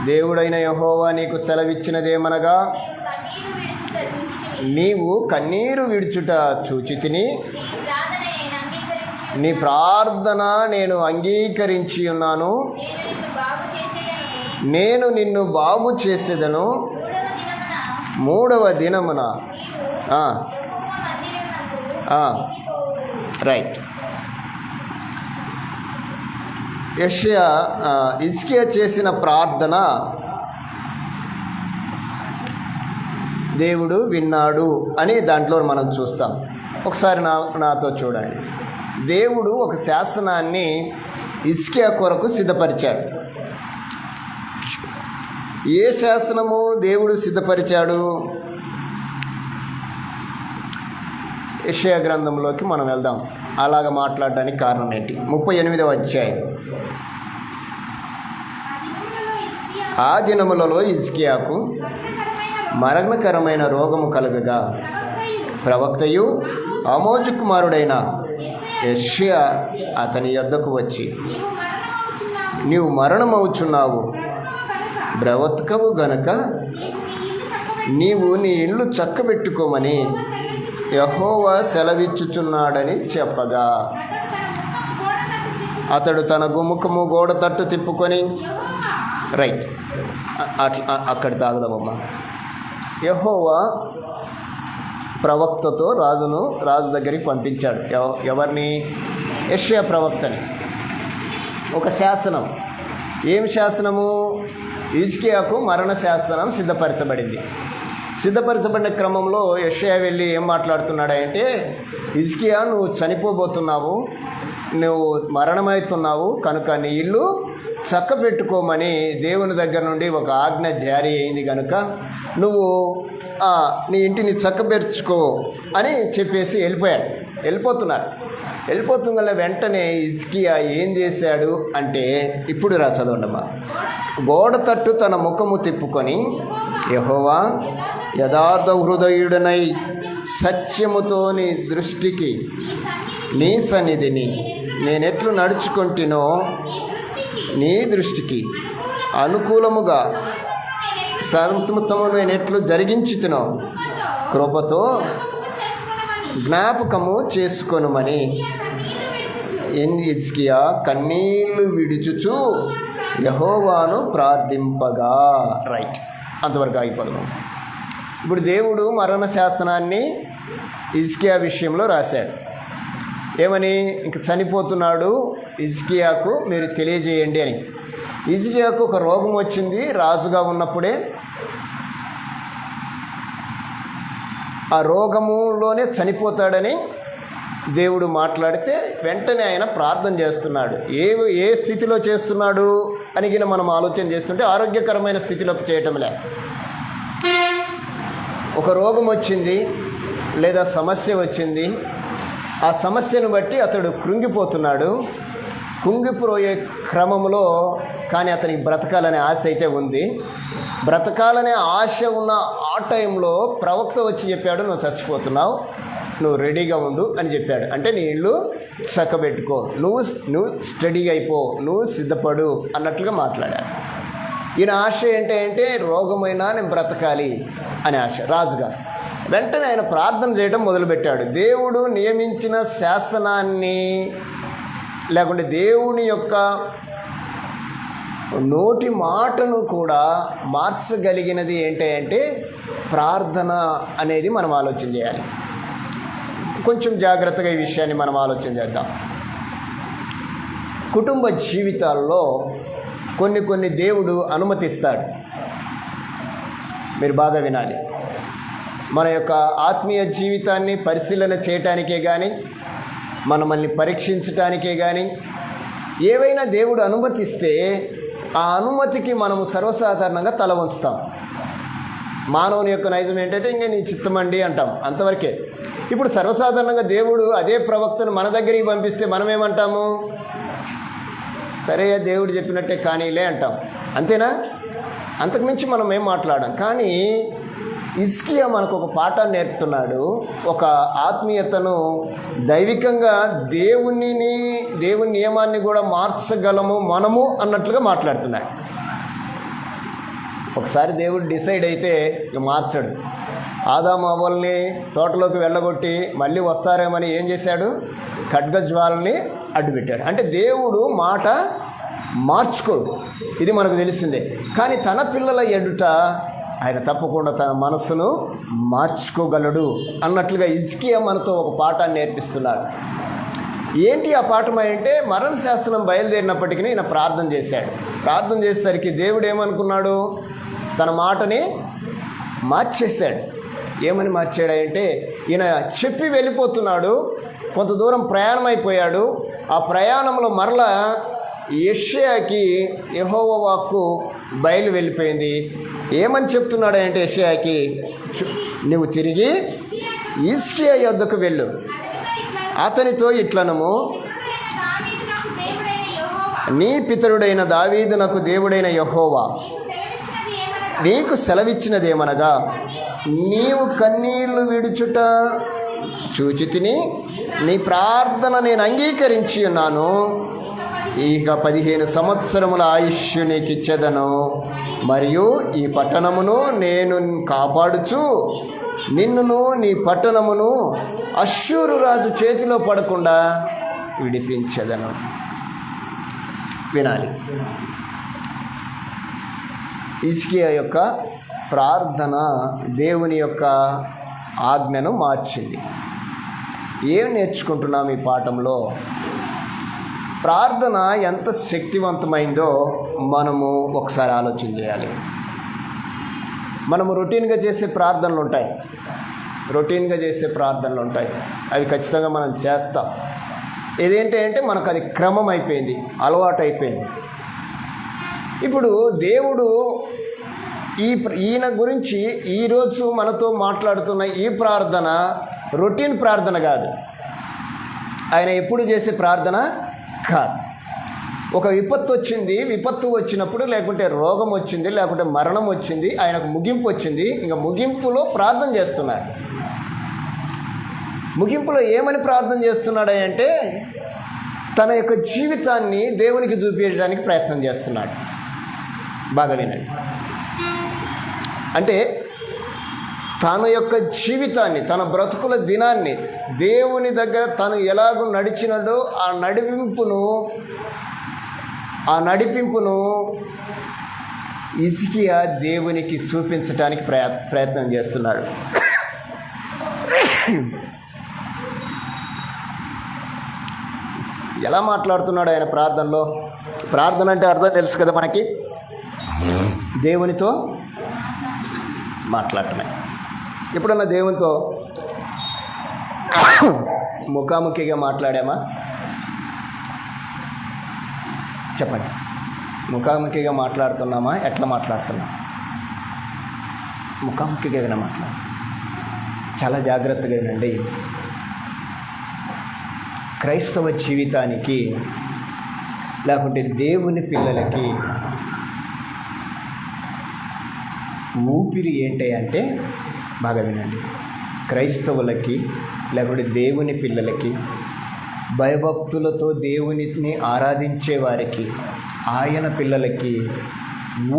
దేవుడైన యెహోవా నీకు సెలవిచ్చినదేమనగా, నీవు కన్నీరు విడుచుట చూచితిని, నీ ప్రార్థన నేను అంగీకరించి ఉన్నాను, నేను నిన్ను బాగు చేసేదను. 3వ దినమున రైట్. హిజ్కియా చేసిన ప్రార్థన దేవుడు విన్నాడు అని దాంట్లో మనం చూస్తాం. ఒకసారి నాతో చూడండి. దేవుడు ఒక శాసనాన్ని హిజ్కియా కొరకు సిద్ధపరిచాడు. ఏ శాసనము దేవుడు సిద్ధపరిచాడు? యెషయా గ్రంథంలోకి మనం వెళ్దాం. అలాగ మాట్లాడడానికి కారణం ఏంటి? 38వ అధ్యాయం. ఆ దినములలో హిజ్కియాకు మరణకరమైన రోగము కలుగగా ప్రవక్తయు ఆమోజు కుమారుడైన యెషయా అతని యొద్దకు వచ్చి, నీవు మరణమవుచున్నావు, బ్రవత్కవు గనుక నీవు నీ ఇల్లు చక్కబెట్టుకోమని యెహోవా సెలవిచ్చుచున్నాడని చెప్పగా, అతడు తన ముఖము గోడ తట్టు తిప్పుకొని, రైట్ అక్కడ తాగుదామమ్మా. యెహోవా ప్రవక్తతో రాజు దగ్గరికి పంపించాడు. ఎవరిని? యెషయా ప్రవక్తని. ఒక శాసనం. ఏం శాసనము? హిజ్కియాకు మరణ శాసనం సిద్ధపరచబడింది. సిద్ధపరచబడిన క్రమంలో యెషయా వెళ్ళి ఏం మాట్లాడుతున్నాడంటే, హిజ్కియా నువ్వు చనిపోబోతున్నావు, నువ్వు మరణమవుతున్నావు కనుక నీ ఇల్లు చక్కబెట్టుకోమని దేవుని దగ్గర నుండి ఒక ఆజ్ఞ జారీ అయింది కనుక నువ్వు నీ ఇంటిని చక్కబెరుచుకో అని చెప్పేసి వెళ్ళిపోతున్న వెంటనే హిజ్కియా ఏం చేశాడు అంటే, ఇప్పుడు చదవండమ్మా. గోడ తట్టు తన ముఖము తిప్పుకొని, యెహోవా యథార్థ హృదయుడనై సత్యముతో నీ సన్నిధిని నేనెట్లు నడుచుకుంటునో నీ దృష్టికి అనుకూలముగా సంతమును నేనెట్లు జరిగించుతునో కృపతో జ్ఞాపకము చేసుకొనుమని హిజ్కియా కన్నీళ్లు విడుచుచు యెహోవాను ప్రార్థింపగా. రైట్, అంతవరకు అయిపోదాం. ఇప్పుడు దేవుడు మరణ శాసనాన్ని హిజ్కియా విషయంలో రాశాడు. ఏమని? ఇంక చనిపోతున్నాడు హిజ్కియాకు మీరు తెలియజేయండి అని. హిజ్కియాకు ఒక రోగం వచ్చింది రాజుగా ఉన్నప్పుడే. ఆ రోగములోనే చనిపోతాడని దేవుడు మాట్లాడితే వెంటనే ఆయన ప్రార్థన చేస్తున్నాడు. ఏ స్థితిలో చేస్తున్నాడు అని మనం ఆలోచన చేస్తుంటే ఆరోగ్యకరమైన స్థితిలోకి చేయటంలే. ఒక రోగం వచ్చింది లేదా సమస్య వచ్చింది, ఆ సమస్యను బట్టి అతడు కృంగిపోతున్నాడు. కుంగిపోయే క్రమంలో కానీ అతనికి బ్రతకాలనే ఆశ అయితే ఉంది. బ్రతకాలనే ఆశ ఉన్న ఆ టైంలో ప్రవక్త వచ్చి చెప్పాడు, నువ్వు చచ్చిపోతున్నావు, నువ్వు రెడీగా ఉండు అని చెప్పాడు. అంటే నీ ఇల్లు చక్కబెట్టుకో, నువ్వు స్టడీగా అయిపో, నువ్వు సిద్ధపడు అన్నట్లుగా మాట్లాడాడు. ఈయన ఆశ ఏంటంటే రోగమైనా నేను బ్రతకాలి అనే ఆశ రాజుగా. వెంటనే ఆయన ప్రార్థన చేయడం మొదలుపెట్టాడు. దేవుడు నియమించిన శాసనాన్ని లేకుంటే దేవుని యొక్క నోటి మాటను కూడా మార్చగలిగినది ఏంటంటే ప్రార్థన అనేది మనం ఆలోచన చేయాలి. కొంచెం జాగ్రత్తగా ఈ విషయాన్ని మనం ఆలోచన చేద్దాం. కుటుంబ జీవితాల్లో కొన్ని దేవుడు అనుమతిస్తాడు. మీరు బాగా వినాలి. మన యొక్క ఆత్మీయ జీవితాన్ని పరిశీలన చేయటానికే కానీ, మనల్ని పరీక్షించటానికే కానీ ఏవైనా దేవుడు అనుమతిస్తే ఆ అనుమతికి మనము సర్వసాధారణంగా తల వంచుతాం. మానవుని యొక్క నైజం ఏంటంటే ఇంకా నీ చిత్తమండి అంటాం, అంతవరకే. ఇప్పుడు సర్వసాధారణంగా దేవుడు అదే ప్రవక్తను మన దగ్గరికి పంపిస్తే మనం ఏమంటాము? సరే దేవుడు చెప్పినట్టే కానీలే అంటాం, అంతేనా? అంతకుమించి మనం ఏం మాట్లాడాం. కానీ హిజ్కియా మనకు ఒక పాఠాన్ని నేర్పుతున్నాడు. ఒక ఆత్మీయతను దైవికంగా దేవుని నియమాన్ని కూడా మార్చగలము మనము అన్నట్లుగా మాట్లాడుతున్నాడు. ఒకసారి దేవుడు డిసైడ్ అయితే ఇక మార్చడు. ఆదాము అవ్వల్ని తోటలోకి వెళ్ళగొట్టి మళ్ళీ వస్తారేమని ఏం చేశాడు? ఖడ్గజ్వాలని అడ్డుపెట్టాడు. అంటే దేవుడు మాట మార్చుకోడు, ఇది మనకు తెలిసిందే. కానీ తన పిల్లల ఎదుట ఆయన తప్పకుండా తన మనసును మార్చుకోగలడు అన్నట్లుగా హిజ్కియా మనతో ఒక పాఠాన్ని నేర్పిస్తున్నాడు. ఏంటి ఆ పాఠం అంటే, మరణ శాస్త్రం బయలుదేరినప్పటికీ ఈయన ప్రార్థన చేశాడు. ప్రార్థన చేసేసరికి దేవుడు ఏమనుకున్నాడు? తన మాటని మార్చేశాడు. ఏమని మార్చాడంటే, ఈయన చెప్పి వెళ్ళిపోతున్నాడు, కొంత దూరం ప్రయాణం అయిపోయాడు. ఆ ప్రయాణంలో మరలా యెషయాకి యెహోవా వాక్కు బయలు వెళ్ళిపోయింది. ఏమని చెప్తున్నాడు అంటే యెషయాకి, నువ్వు తిరిగి హిజ్కియా యొద్దకు వెళ్ళు, అతనితో ఇట్లనము, నీ పితరుడైన దావీదునకు దేవుడైన యెహోవా నీకు సెలవిచ్చినదేమనగా, నీవు కన్నీళ్లు విడుచుట చూచి తిని నీ ప్రార్థన నేను అంగీకరించి ఉన్నాను. ఇక 15 సంవత్సరముల ఆయుష్ నీకు ఇచ్చేదను, మరియు ఈ పట్టణమును నేను కాపాడుచు నిన్నును నీ పట్టణమును అష్షూరు రాజు చేతిలో పడకుండా విడిపించెదను. వినాలి. హిజ్కియా యొక్క ప్రార్థన దేవుని యొక్క ఆజ్ఞను మార్చింది. ఏం నేర్చుకుంటున్నాం ఈ పాఠంలో? ప్రార్థన ఎంత శక్తివంతమైందో మనము ఒకసారి ఆలోచన చేయాలి. మనము రొటీన్గా చేసే ప్రార్థనలు ఉంటాయి, అవి ఖచ్చితంగా మనం చేస్తాం. ఇదేంటి అంటే మనకు అది క్రమం అయిపోయింది, అలవాటు అయిపోయింది. ఇప్పుడు దేవుడు ఈయన గురించి ఈరోజు మనతో మాట్లాడుతున్న ఈ ప్రార్థన రొటీన్ ప్రార్థన కాదు, ఆయన ఎప్పుడు చేసే ప్రార్థన కాదు. ఒక విపత్తు వచ్చినప్పుడు, లేకుంటే రోగం వచ్చింది, లేకుంటే మరణం వచ్చింది, ఆయనకు ముగింపు వచ్చింది. ఇంకా ముగింపులో ప్రార్థన చేస్తున్నాడు. ముగింపులో ఏమని ప్రార్థన చేస్తున్నాడు అంటే, తన యొక్క జీవితాన్ని దేవునికి చూపించడానికి ప్రయత్నం చేస్తున్నాడు. బాగా వినండి. అంటే తన యొక్క జీవితాన్ని, తన బ్రతుకుల దినాన్ని దేవుని దగ్గర తను ఎలాగో నడిచినడో ఆ నడిపింపును హిజ్కియా దేవునికి చూపించడానికి ప్రయత్నం చేస్తున్నాడు. ఎలా మాట్లాడుతున్నాడు ఆయన ప్రార్థనలో? ప్రార్థన అంటే అర్థం తెలుసు కదా మనకి, దేవునితో మాట్లాడటమే. ఎప్పుడన్నా దేవునితో ముఖాముఖిగా మాట్లాడామా? చెప్పండి. ముఖాముఖిగా మాట్లాడుతున్నామా? ఎట్లా మాట్లాడుతున్నాం? ముఖాముఖిగా మాట్లాడు. చాలా జాగ్రత్తగా వినండి. క్రైస్తవ జీవితానికి, లేకుంటే దేవుని పిల్లలకి ఊపిరి ఏంటి అంటే, బాగా వినండి, క్రైస్తవులకి లేకుంటే దేవుని పిల్లలకి, భయభక్తులతో దేవునిని ఆరాధించే వారికి, ఆయన పిల్లలకి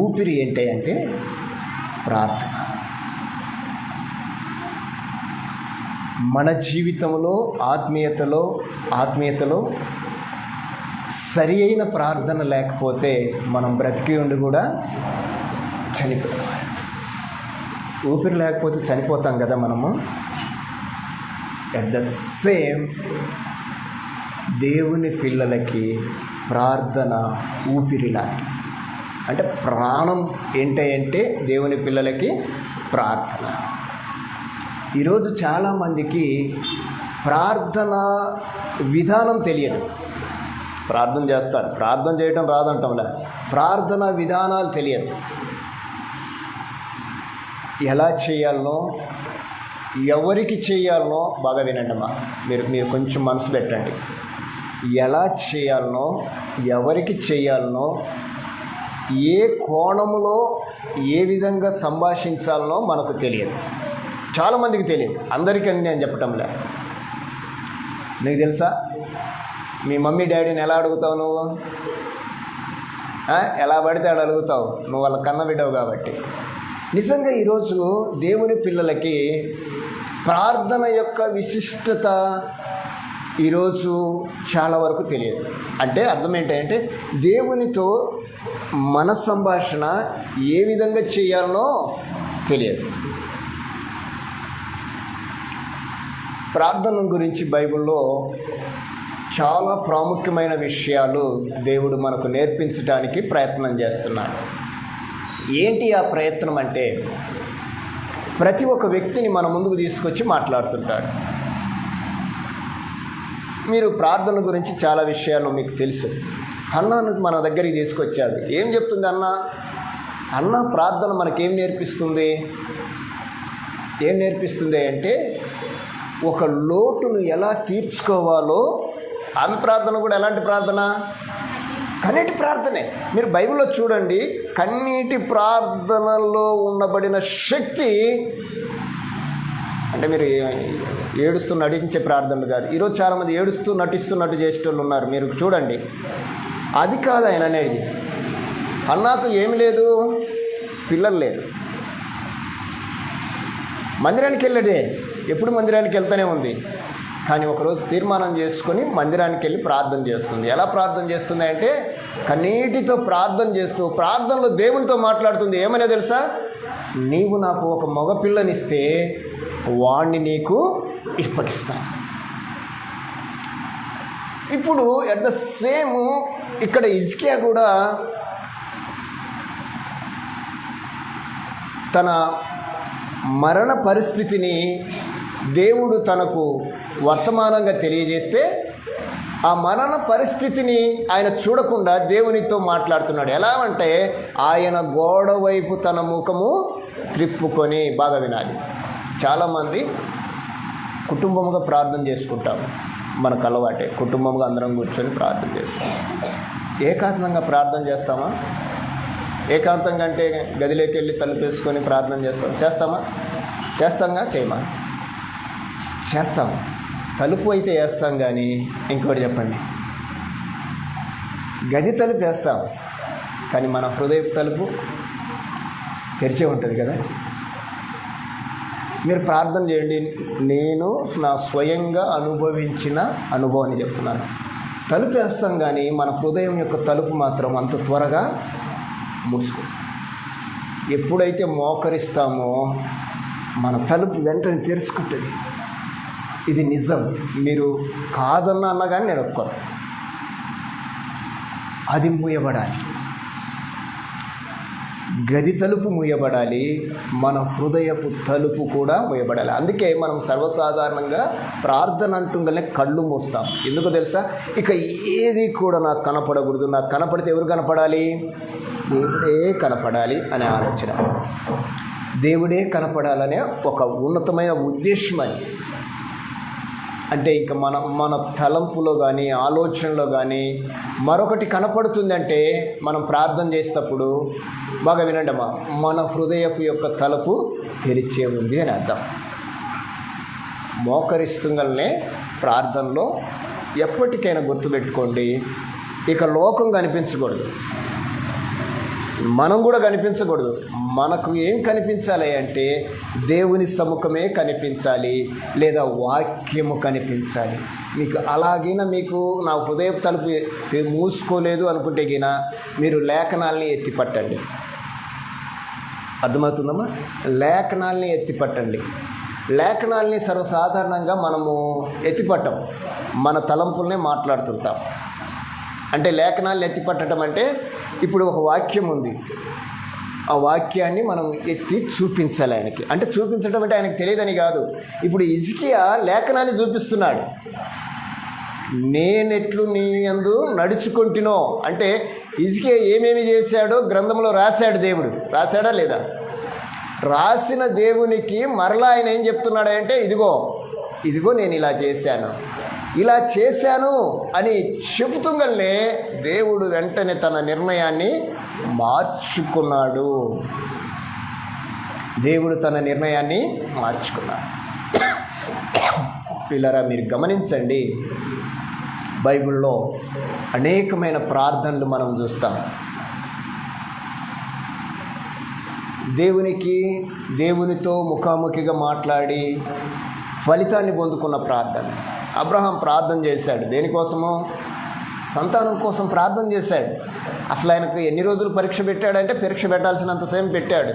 ఊపిరి ఏంటి అంటే ప్రార్థన. మన జీవితంలో ఆత్మీయతలో సరి అయిన ప్రార్థన లేకపోతే మనం బ్రతికి ఉండి కూడా చనిపోతాం. ఊపిరి లేకపోతే చనిపోతాం కదా మనము. అట్ ద సేమ్ దేవుని పిల్లలకి ప్రార్థన ఊపిరి లాంటిది. అంటే ప్రాణం ఏంటంటే దేవుని పిల్లలకి ప్రార్థన. ఈరోజు చాలామందికి ప్రార్థన విధానం తెలియదు. ప్రార్థన చేస్తారు, ప్రార్థన చేయడం రాదంటాంలే, ప్రార్థన విధానాలు తెలియదు. ఎలా చేయాలనో, ఎవరికి చేయాలనో బాగా వినండి అమ్మా, మీరు కొంచెం మనసు పెట్టండి. ఎలా చేయాలనో, ఎవరికి చేయాలనో, ఏ కోణములో ఏ విధంగా సంభాషించాలనో మనకు తెలియదు. చాలామందికి తెలియదు, అందరికీ అని నేను చెప్పటంలే. నీకు తెలుసా, మీ మమ్మీ డాడీని ఎలా అడుగుతావు నువ్వు? ఎలా పడితే అలా అడుగుతావు, నువ్వు వాళ్ళ కన్న బిడ్డవు కాబట్టి. నిజంగా ఈరోజు దేవుని పిల్లలకి ప్రార్థన యొక్క విశిష్టత ఈరోజు చాలా వరకు తెలియదు. అంటే అర్థం ఏంటంటే దేవునితో మన సంభాషణ ఏ విధంగా చేయాలనో తెలియదు. ప్రార్థన గురించి బైబిల్లో చాలా ప్రాముఖ్యమైన విషయాలు దేవుడు మనకు నేర్పించడానికి ప్రయత్నం చేస్తున్నాడు. ఏంటి ఆ ప్రయత్నం అంటే, ప్రతి ఒక్క వ్యక్తిని మన ముందుకు తీసుకొచ్చి మాట్లాడుతుంటాడు. మీరు ప్రార్థన గురించి చాలా విషయాలు మీకు తెలుసు. అన్నను మన దగ్గరికి తీసుకొచ్చాడు. ఏం చెప్తుంది అన్న ప్రార్థన మనకేం నేర్పిస్తుంది? ఏం నేర్పిస్తుంది అంటే, ఒక లోటును ఎలా తీర్చుకోవాలో. ఆమె ప్రార్థన కూడా ఎలాంటి ప్రార్థన? కన్నీటి ప్రార్థనే. మీరు బైబిల్లో చూడండి, కన్నీటి ప్రార్థనలో ఉండబడిన శక్తి. అంటే మీరు ఏడుస్తూ నటించే ప్రార్థనలు కాదు. ఈరోజు చాలామంది ఏడుస్తూ నటిస్తున్నట్టు చేసేటోళ్ళు ఉన్నారు. మీరు చూడండి, అది కాదు ఆయన అనేది. అన్నాకు ఏమి లేదు, పిల్లలు లేరు, మందిరానికి వెళ్ళడే, ఎప్పుడు మందిరానికి వెళ్తూనే ఉంది. కానీ ఒకరోజు తీర్మానం చేసుకొని మందిరానికి వెళ్ళి ప్రార్థన చేస్తుంది. ఎలా ప్రార్థన చేస్తుంది అంటే, కన్నీటితో ప్రార్థన చేస్తూ ప్రార్థనలో దేవునితో మాట్లాడుతుంది. ఏమనే తెలుసా? నీవు నాకు ఒక మగపిల్లనిస్తే వాణ్ణి నీకు ఇప్పగిస్తాను. ఇప్పుడు ఎట్ ద సేమ్ ఇక్కడ హిజ్కియా కూడా తన మరణ పరిస్థితిని దేవుడు తనకు వర్తమానంగా తెలియజేస్తే, ఆ మరణ పరిస్థితిని ఆయన చూడకుండా దేవునితో మాట్లాడుతున్నాడు. ఎలా అంటే, ఆయన గోడ వైపు తన ముఖము త్రిప్పుకొని. బాగా వినాలి. చాలామంది కుటుంబంగా ప్రార్థన చేసుకుంటాం. మనకు అలవాటే, కుటుంబంగా అందరం కూర్చొని ప్రార్థన చేస్తాం. ఏకాంతంగా ప్రార్థన చేస్తామా? ఏకాంతంగా అంటే గదిలోకి వెళ్ళి తలుపేసుకొని ప్రార్థన చేస్తామా? చేస్తాంగా? చేయమా? చేస్తాం. తలుపు అయితే వేస్తాం, కానీ ఇంకోటి చెప్పండి, గది తలుపు వేస్తాం, కానీ మన హృదయ తలుపు తెరిచే ఉంటుంది కదా. మీరు ప్రార్థన చేయండి. నేను నా స్వయంగా అనుభవించిన అనుభవాన్ని చెప్తున్నాను. తలుపు వేస్తాం, కానీ మన హృదయం యొక్క తలుపు మాత్రం అంత త్వరగా మూసుకుంటుంది. ఎప్పుడైతే మోకరిస్తామో మన తలుపు వెంటనే తెరుచుకుంటుంది. ఇది నిజం. మీరు కాదన్నా కానీ నేను ఒప్పుకోను. అది మూయబడాలి. గది తలుపు మూయబడాలి, మన హృదయపు తలుపు కూడా మూయబడాలి. అందుకే మనం సర్వసాధారణంగా ప్రార్థన అంటుండగానే కళ్ళు మూస్తాం. ఎందుకో తెలుసా? ఇక ఏది కూడా నాకు కనపడకూడదు, నాకు కనపడితే ఎవరు కనపడాలి? దేవుడే కనపడాలి అనే ఆలోచన. దేవుడే కనపడాలనే ఒక ఉన్నతమైన ఉద్దేశం అది. అంటే ఇంకా మన తలంపులో కానీ ఆలోచనలో కానీ మరొకటి కనపడుతుందంటే, మనం ప్రార్థన చేసేటప్పుడు బాగా వినండి అమ్మా, మన హృదయపు యొక్క తలుపు తెరిచే ఉంది అని అర్థం. మోకరిస్తుంగలనే ప్రార్థనలో ఎప్పటికైనా గుర్తుపెట్టుకోండి, ఇక లోకం కనిపించకూడదు, మనం కూడా కనిపించకూడదు. మనకు ఏం కనిపించాలి అంటే, దేవుని సముఖమే కనిపించాలి, లేదా వాక్యము కనిపించాలి. మీకు అలాగిన మీకు నా హృదయ తలుపు మూసుకోలేదు అనుకుంటే గిన మీరు లేఖనాల్ని ఎత్తిపట్టండి. అర్థమవుతుందమ్మా? లేఖనాల్ని ఎత్తిపట్టండి. లేఖనాల్ని సర్వసాధారణంగా మనము ఎత్తిపట్టం, మన తలంపుల్నే మాట్లాడుతుంటాం. అంటే లేఖనాలు ఎత్తిపట్టడం అంటే ఇప్పుడు ఒక వాక్యం ఉంది, ఆ వాక్యాన్ని మనం ఎత్తి చూపించాలి ఆయనకి. అంటే చూపించడం అంటే ఆయనకు తెలియదని కాదు. ఇప్పుడు హిజ్కియా లేఖనాన్ని చూపిస్తున్నాడు. నేనెట్లు నీ యందు నడుచుకుంటునో అంటే హిజ్కియా ఏమేమి చేశాడో గ్రంథంలో రాశాడు దేవుడు. రాశాడా లేదా? రాసిన దేవునికి మరలా ఆయన ఏం చెప్తున్నాడంటే ఇదిగో నేను ఇలా చేశాను అని చెబుతుంగలే దేవుడు వెంటనే తన నిర్ణయాన్ని మార్చుకున్నాడు. పిల్లరా, మీరు గమనించండి, బైబిల్లో అనేకమైన ప్రార్థనలు మనం చూస్తాం. దేవునితో ముఖాముఖిగా మాట్లాడి ఫలితాన్ని పొందుకున్న ప్రార్థన. అబ్రహాం ప్రార్థన చేశాడు. దేనికోసమో? సంతానం కోసం ప్రార్థన చేశాడు. అసలు ఆయనకు ఎన్ని రోజులు పరీక్ష పెట్టాడంటే పరీక్ష పెట్టాల్సినంతసేపు పెట్టాడు.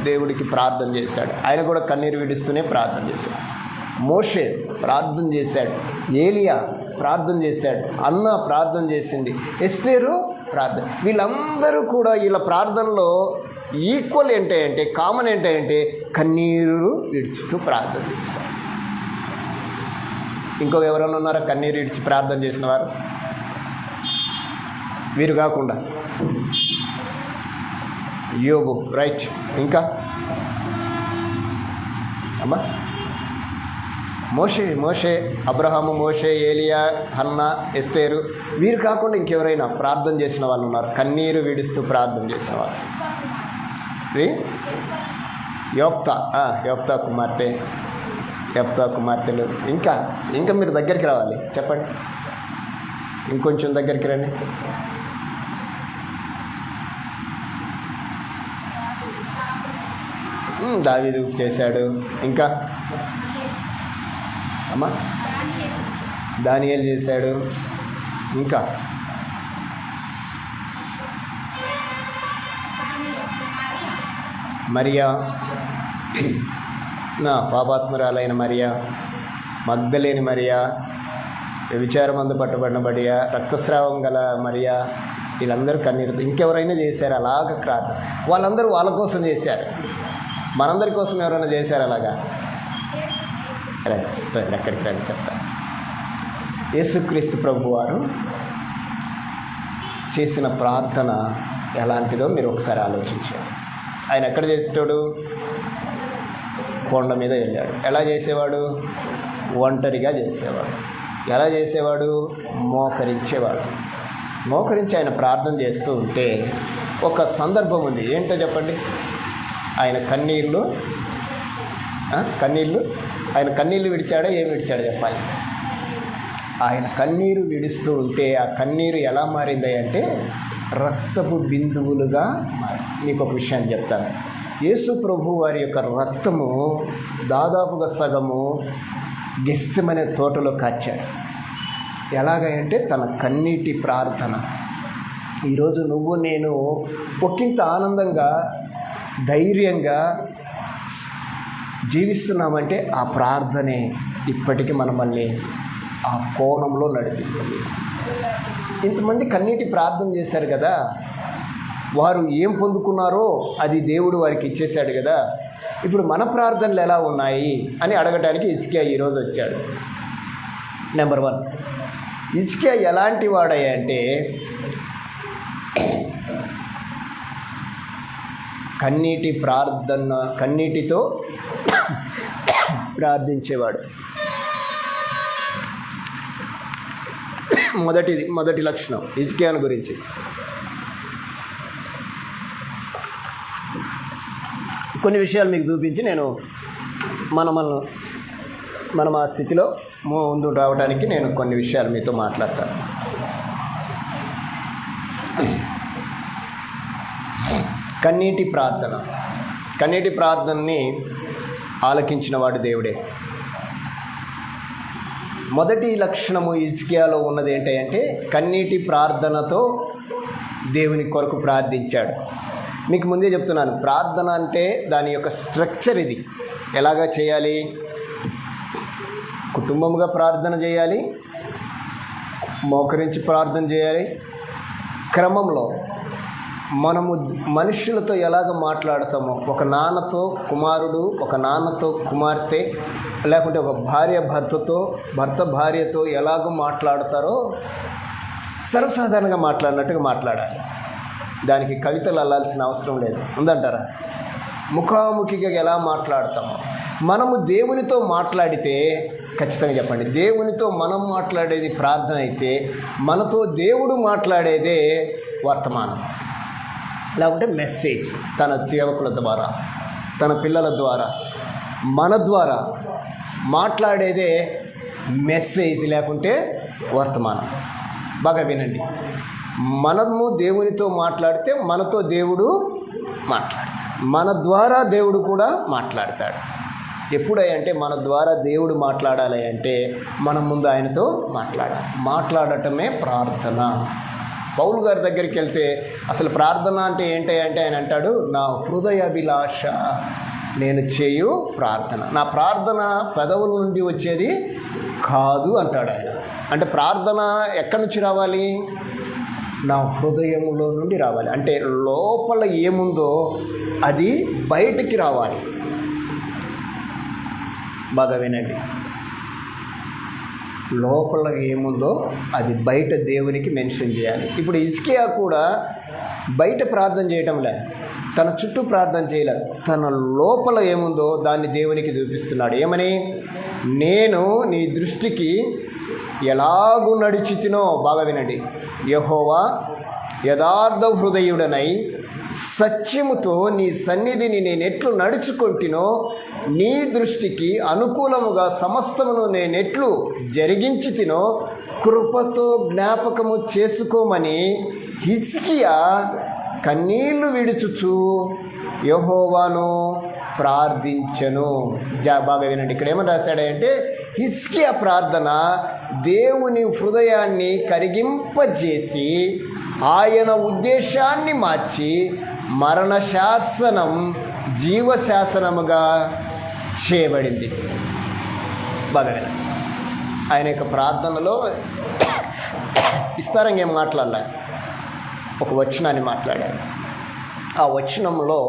దేవుడికి ప్రార్థన చేశాడు. ఆయన కూడా కన్నీరు విడుస్తూనే ప్రార్థన చేశాడు. మోషే ప్రార్థన చేశాడు. ఏలియా ప్రార్థన చేశాడు. అన్న ప్రార్థన చేసింది. ఎస్తేరు ప్రార్థన. వీళ్ళందరూ కూడా వీళ్ళ ప్రార్థనలో ఈక్వల్ ఏంటంటే కామన్ ఏంటంటే కన్నీరు విడుచుతూ ప్రార్థన చేశారు. ఇంకొక ఎవరైనా ఉన్నారా కన్నీరు విడిచి ప్రార్థన చేసిన వారు? వీరు కాకుండా యోబు, రైట్. ఇంకా అమ్మా మోషే, అబ్రహాము, మోషే, ఏలియా, హన్నా, ఎస్తేరు. వీరు కాకుండా ఇంకెవరైనా ప్రార్థన చేసిన వాళ్ళు ఉన్నారు, కన్నీరు విడుస్తూ ప్రార్థన చేసిన వాళ్ళు? యోఫ్తా కుమార్తెలు. ఇంకా మీరు దగ్గరికి రావాలి, చెప్పండి. ఇంకొంచెం దగ్గరికి రండి. దావీదు చేశాడు. ఇంకా అమ్మా దానియేలు చేశాడు. ఇంకా మరియా, పాపాత్మురాలైన మరియా, మగ్దలేని మరియా, వ్యభిచారమందు పట్టబడిన మరియా, రక్తస్రావం గల మరియా, వీళ్ళందరూ కన్నీరుతో. ఇంకెవరైనా చేశారు అలాగ ప్రార్థన? వాళ్ళందరూ వాళ్ళ కోసం చేశారు. మనందరి కోసం ఎవరైనా చేశారు అలాగా? రండి ఎక్కడికి రండి చెప్తాను. యేసుక్రీస్తు ప్రభువారు చేసిన ప్రార్థన ఎలాంటిదో మీరు ఒకసారి ఆలోచించారు. ఆయన ఎక్కడ చేసేటోడు? కొండ మీద వెళ్ళాడు. ఎలా చేసేవాడు? ఒంటరిగా చేసేవాడు. ఎలా చేసేవాడు? మోకరించి ఆయన ప్రార్థన చేస్తూ ఉంటే ఒక సందర్భం ఉంది. ఏంటో చెప్పండి. ఆయన కన్నీళ్ళు విడిచాడో ఏం విడిచాడో చెప్పాలి. ఆయన కన్నీరు విడుస్తూ ఉంటే ఆ కన్నీరు ఎలా మారింది అంటే రక్తపు బిందువులుగా మారి. మీకు ఒక విషయాన్ని చెప్తాను. యేసు ప్రభు వారి యొక్క రక్తము దాదాపుగా సగము గెస్సెమనే తోటలో కాచాడు. ఎలాగంటే తన కన్నీటి ప్రార్థన. ఈరోజు నువ్వు నేను ఒకంత ఆనందంగా ధైర్యంగా జీవిస్తున్నామంటే ఆ ప్రార్థనే ఇప్పటికీ మనల్ని ఆ కోణంలో నడిపిస్తుంది. ఇంతమంది కన్నీటి ప్రార్థన చేశారు కదా, వారు ఏం పొందుకున్నారో అది దేవుడు వారికి ఇచ్చేశాడు కదా. ఇప్పుడు మన ప్రార్థనలు ఎలా ఉన్నాయి అని అడగటానికి హిజ్కియా ఈరోజు వచ్చాడు. నెంబర్ 1, హిజ్కియా ఎలాంటి వాడయ్యా అంటే కన్నీటితో ప్రార్థించేవాడు. మొదటి లక్షణం హిజ్కియాను గురించి. కొన్ని విషయాలు మీకు చూపించి నేను మనం ఆ స్థితిలో ముందు రావడానికి నేను కొన్ని విషయాలు మీతో మాట్లాడతాను. కన్నీటి ప్రార్థనని ఆలకించిన వాడు దేవుడే. మొదటి లక్షణము హిజ్కియాలో ఉన్నది ఏంటంటే కన్నీటి ప్రార్థనతో దేవుని కొరకు ప్రార్థించాడు. మీకు ముందే చెప్తున్నాను, ప్రార్థన అంటే దాని యొక్క స్ట్రక్చర్ ఇది. ఎలాగా చేయాలి? కుటుంబముగా ప్రార్థన చేయాలి, మోకరించి ప్రార్థన చేయాలి, క్రమంలో మనము మనుషులతో ఎలాగ మాట్లాడతామో, ఒక నాన్నతో కుమారుడు, ఒక నాన్నతో కుమార్తె, లేకుంటే ఒక భార్య భర్త భార్యతో ఎలాగ మాట్లాడతారో సర్వసాధారణంగా మాట్లాడినట్టుగా మాట్లాడాలి. దానికి కవితలు అల్లాల్సిన అవసరం లేదు. ఉందంటారా? ముఖాముఖిగా ఎలా మాట్లాడతామో, మనము దేవునితో మాట్లాడితే ఖచ్చితంగా చెప్పండి, దేవునితో మనం మాట్లాడేది ప్రార్థన అయితే మనతో దేవుడు మాట్లాడేదే వర్తమానం, లేకుంటే మెసేజ్. తన సేవకుల ద్వారా, తన పిల్లల ద్వారా, మన ద్వారా మాట్లాడేదే మెసేజ్, లేకుంటే వర్తమానం. బాగా వినండి, మనము దేవునితో మాట్లాడితే మనతో దేవుడు మాట్లాడతాడు, మన ద్వారా దేవుడు కూడా మాట్లాడతాడు. ఎప్పుడంటే మన ద్వారా దేవుడు మాట్లాడాలి అంటే మనం ముందు ఆయనతో మాట్లాడటమే ప్రార్థన. పౌలు గారి దగ్గరికి వెళ్తే అసలు ప్రార్థన అంటే ఏంటంటే ఆయన అంటాడు, నా హృదయాభిలాష నేను చేయు ప్రార్థన, నా ప్రార్థన పెదవుల నుండి వచ్చేది కాదు అంటాడు ఆయన. అంటే ప్రార్థన ఎక్కడి నుంచి రావాలి? నా హృదయంలో నుండి రావాలి. అంటే లోపల ఏముందో అది బయటికి రావాలి. బాగా వినండి, లోపల ఏముందో అది బయట దేవునికి మెన్షన్ చేయాలి. ఇప్పుడు హిజ్కియా కూడా బయట ప్రార్థన చేయటంలే, తన చుట్టూ ప్రార్థన చేయలేదు, తన లోపల ఏముందో దాన్ని దేవునికి చూపిస్తున్నాడు. ఏమని? నేను నీ దృష్టికి ఎలాగూ నడిచితినో, బాగా వినండి, యెహోవా యథార్థ హృదయుడనై సత్యముతో నీ సన్నిధిని నేనెట్లు నడుచుకొంటినో, నీ దృష్టికి అనుకూలముగా సమస్తమును నేనెట్లు జరిగించి తినో కృపతో జ్ఞాపకము చేసుకోమని హిజ్కియా కన్నీళ్లు విడుచుచు యెహోవాను ప్రార్థించెను. బాగా వినండి, ఇక్కడ ఏమని రాశాడంటే హిజ్కియా ప్రార్థన దేవుని హృదయాన్ని కరిగింపజేసి ఆయన ఉద్దేశాన్ని మార్చి మరణ శాసనం జీవశాసనముగా చేయబడింది. బాగా వినండి, ఆయన యొక్క ప్రార్థనలో విస్తారంగా ఏం మాట్లాడలే, ఒక వచనాన్ని మాట్లాడాడు. ఆ వచనంలో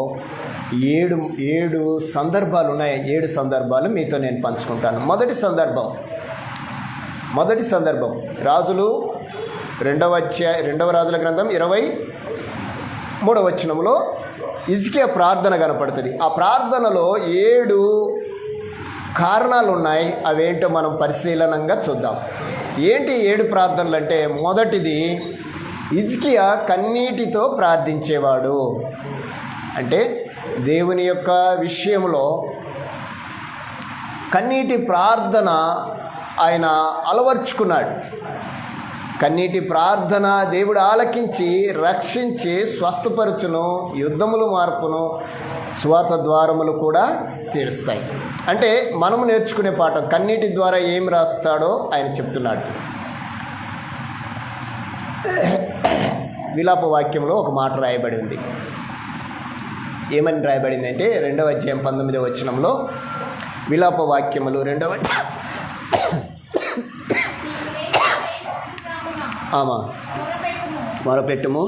ఏడు సందర్భాలు ఉన్నాయి. 7 సందర్భాలు మీతో నేను పంచుకుంటాను. మొదటి సందర్భం రాజులు 2వ రాజుల గ్రంథం 23వ వచనంలో హిజ్కియా ప్రార్థన కనపడుతుంది. ఆ ప్రార్థనలో 7 కారణాలు ఉన్నాయి. అవేంటో మనం పరిశీలనంగా చూద్దాం. ఏంటి 7 ప్రార్థనలు అంటే, మొదటిది హిజ్కియా కన్నీటితో ప్రార్థించేవాడు. అంటే దేవుని యొక్క విషయంలో కన్నీటి ప్రార్థన ఆయన అలవర్చుకున్నాడు. కన్నీటి ప్రార్థన దేవుడు ఆలకించి రక్షించి స్వస్థపరచును, యుద్ధములు మార్పును, స్వార్థ ద్వారములు కూడా తీరుస్తాయి. అంటే మనము నేర్చుకునే పాఠం, కన్నీటి ద్వారా ఏం రాస్తాడో ఆయన చెప్తున్నాడు. విలాప వాక్యంలో ఒక మాట రాయబడి ఉంది. ఏమని రాయబడింది అంటే 2వ అధ్యాయం 19వ వచనంలో విలాప వాక్యములు 2వ ఆమా మొరపెట్టుము,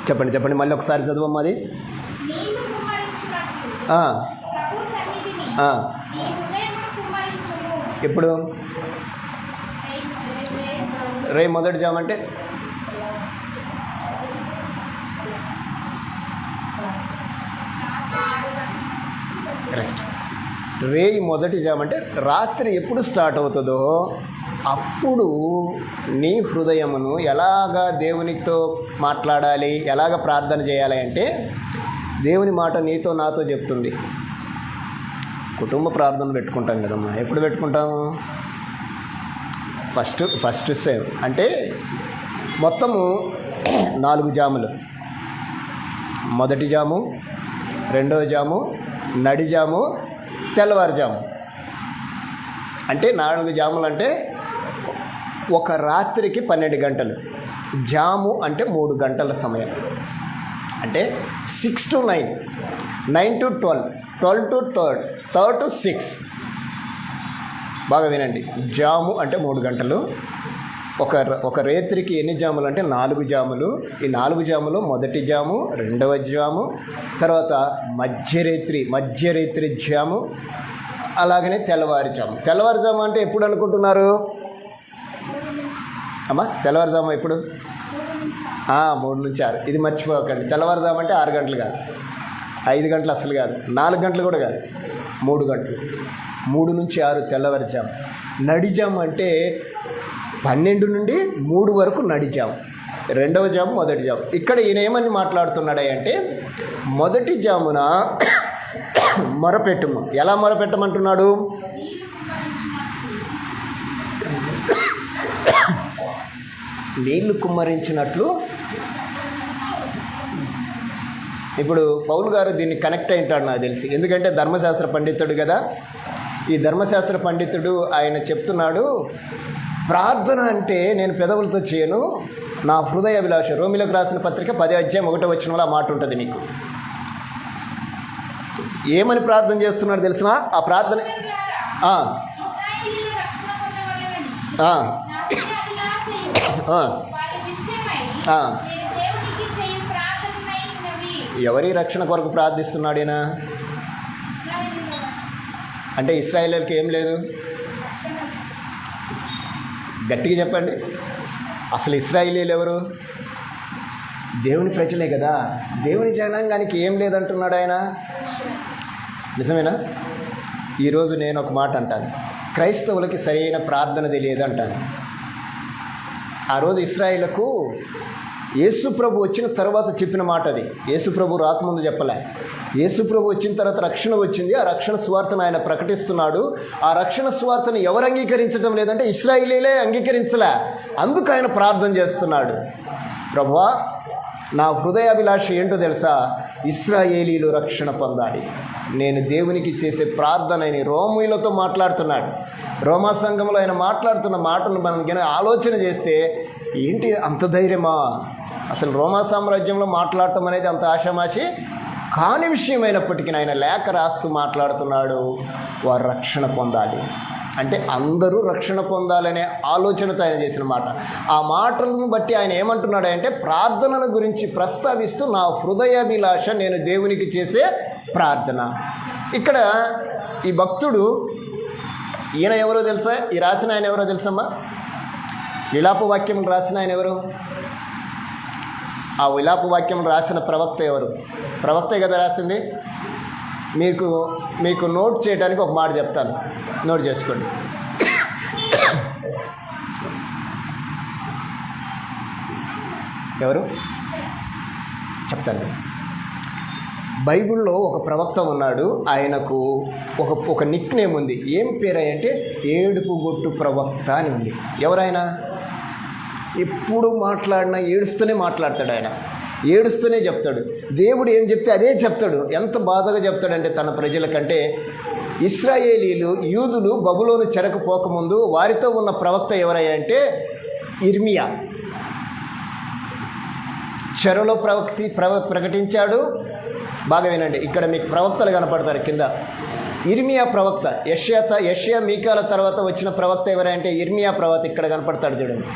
చెప్పండి మళ్ళీ ఒకసారి చదువమ్మా. అది ఎప్పుడు? రే మొదటి జామంటే కరెక్ట్. రేయి మొదటి జామంటే రాత్రి ఎప్పుడు స్టార్ట్ అవుతుందో అప్పుడు నీ హృదయమును ఎలాగా దేవునితో మాట్లాడాలి, ఎలాగ ప్రార్థన చేయాలి అంటే దేవుని మాట నీతో నాతో చెప్తుంది. కుటుంబ ప్రార్థన పెట్టుకుంటాం కదమ్మా. ఎప్పుడు పెట్టుకుంటాము? ఫస్ట్ సేవ్ అంటే మొత్తము 4 జాములు. మొదటి జాము, 2వ జాము, నడి జాము, తెల్లవారుజాము. అంటే 4 జాములు అంటే ఒక రాత్రికి 12 గంటలు. జాము అంటే 3 గంటల సమయం. అంటే 6 to 9, 9 to 12, 12 to 3, 3 to 6. బాగా వినండి. జాము అంటే 3 గంటలు. ఒక రేత్రికి ఎన్ని జాములు అంటే 4 జాములు. ఈ 4 జాములు మొదటి జాము, రెండవ జాము, తర్వాత మధ్యరేత్రి జాము, అలాగనే తెల్లవారుజాము అంటే ఎప్పుడు అనుకుంటున్నారు అమ్మా? తెల్లవారుజాము ఎప్పుడు? 3 నుంచి 6. ఇది మర్చిపోకండి. తెల్లవారుజాము అంటే 6 గంటలు కాదు, 5 గంటలు అసలు కాదు, 4 గంటలు కూడా కాదు, 3 గంటలు. 3 నుంచి 6 తెల్లవారుజాము. నడిజాము అంటే 12 నుండి 3 వరకు నడిజాము, రెండవ జాము, మొదటి జాము. ఇక్కడ ఈయన ఏమని మాట్లాడుతున్నాడు అంటే మొదటి జామున మొరపెట్టుము. ఎలా మొరపెట్టమంటున్నాడు? నీళ్లు కుమ్మరించినట్లు. ఇప్పుడు పౌలు గారు దీన్ని కనెక్ట్ అయింటాడు నాకు తెలిసి, ఎందుకంటే ధర్మశాస్త్ర పండితుడు కదా. ఈ ధర్మశాస్త్ర పండితుడు ఆయన చెప్తున్నాడు, ప్రార్థన అంటే నేను పెదవులతో చేయను, నా హృదయ అభిలాష. రోమిలకు రాసిన పత్రిక 10:1 ఆ మాట ఉంటుంది మీకు. ఏమని ప్రార్థన చేస్తున్నాడు తెలిసిన? ఆ ప్రార్థన ఎవరి రక్షణ కొరకు ప్రార్థిస్తున్నాడు ఈయన? అంటే ఇశ్రాయేలీయులకి ఏం లేదు? గట్టిగా చెప్పండి. అసలు ఇశ్రాయేలీయులు ఎవరు? దేవుని ప్రజలే కదా. దేవుని జనాంగానికి ఏం లేదంటున్నాడు ఆయన. నిజమేనా? ఈరోజు నేను ఒక మాట అంటాను, క్రైస్తవులకి సరైన ప్రార్థన తెలియదు అంటాను. ఆ రోజు ఇశ్రాయేలుకు యేసుప్రభు వచ్చిన తర్వాత చెప్పిన మాట అది. యేసుప్రభు రాకముందు చెప్పలే. యేసుప్రభు వచ్చిన తర్వాత రక్షణ వచ్చింది. ఆ రక్షణ సువార్తను ఆయన ప్రకటిస్తున్నాడు. ఆ రక్షణ సువార్తను ఎవరు అంగీకరించడం లేదంటే ఇశ్రాయేలీలే అంగీకరించలే. అందుకు ఆయన ప్రార్థన చేస్తున్నాడు, ప్రభువా నా హృదయాభిలాష ఏంటో తెలుసా? ఇశ్రాయేలీలు రక్షణ పొందాలి. నేను దేవునికి చేసే ప్రార్థనని రోమీలతో మాట్లాడుతున్నాడు. రోమా సంఘంలో ఆయన మాట్లాడుతున్న మాటను మనం ఆలోచన చేస్తే ఏంటి అంత ధైర్యమా? అసలు రోమా సామ్రాజ్యంలో మాట్లాడటం అనేది అంత ఆషామాషి కాని విషయమైనప్పటికీ ఆయన లేఖ రాస్తూ మాట్లాడుతున్నాడు, వారు రక్షణ పొందాలి అంటే అందరూ రక్షణ పొందాలనే ఆలోచనతో ఆయన చేసిన మాట. ఆ మాటలను బట్టి ఆయన ఏమంటున్నాడు అంటే ప్రార్థనల గురించి ప్రస్తావిస్తూ నా హృదయాభిలాష నేను దేవునికి చేసే ప్రార్థన. ఇక్కడ ఈ భక్తుడు ఈయన ఎవరో తెలుసా? ఈ రాసిన ఆయన ఎవరో తెలుసమ్మా? విలాప వాక్యం రాసిన ఆయన ఎవరు? ఆ విలాప వాక్యం రాసిన ప్రవక్త ఎవరు? ప్రవక్తే కదా రాసింది. మీకు నోట్ చేయడానికి ఒక మాట చెప్తాను, నోట్ చేసుకోండి. ఎవరు చెప్తాను. బైబిల్లో ఒక ప్రవక్త ఉన్నాడు. ఆయనకు ఒక నిక్ నేమ్ ఉంది. ఏం పేరు అంటే ఏడుపు గొట్టు ప్రవక్త అని ఉంది. ఎవరైనా ఎప్పుడు మాట్లాడినా ఏడుస్తూనే మాట్లాడతాడు. ఆయన ఏడుస్తూనే చెప్తాడు. దేవుడు ఏం చెప్తే అదే చెప్తాడు. ఎంత బాధగా చెప్తాడంటే తన ప్రజలకంటే ఇశ్రాయేలీలు యూదులు బబులోను చెరకు పోకముందు వారితో ఉన్న ప్రవక్త ఎవరయ్యా అంటే ఇర్మియా. చెరలో ప్రకటించాడు. బాగా వినండి, ఇక్కడ మీకు ప్రవక్తలు కనపడతారు కింద. ఇర్మియా ప్రవక్త, యెషయా మీకాల తర్వాత వచ్చిన ప్రవక్త ఎవరంటే ఇర్మియా ప్రవక్త ఇక్కడ కనపడతాడు చూడండి.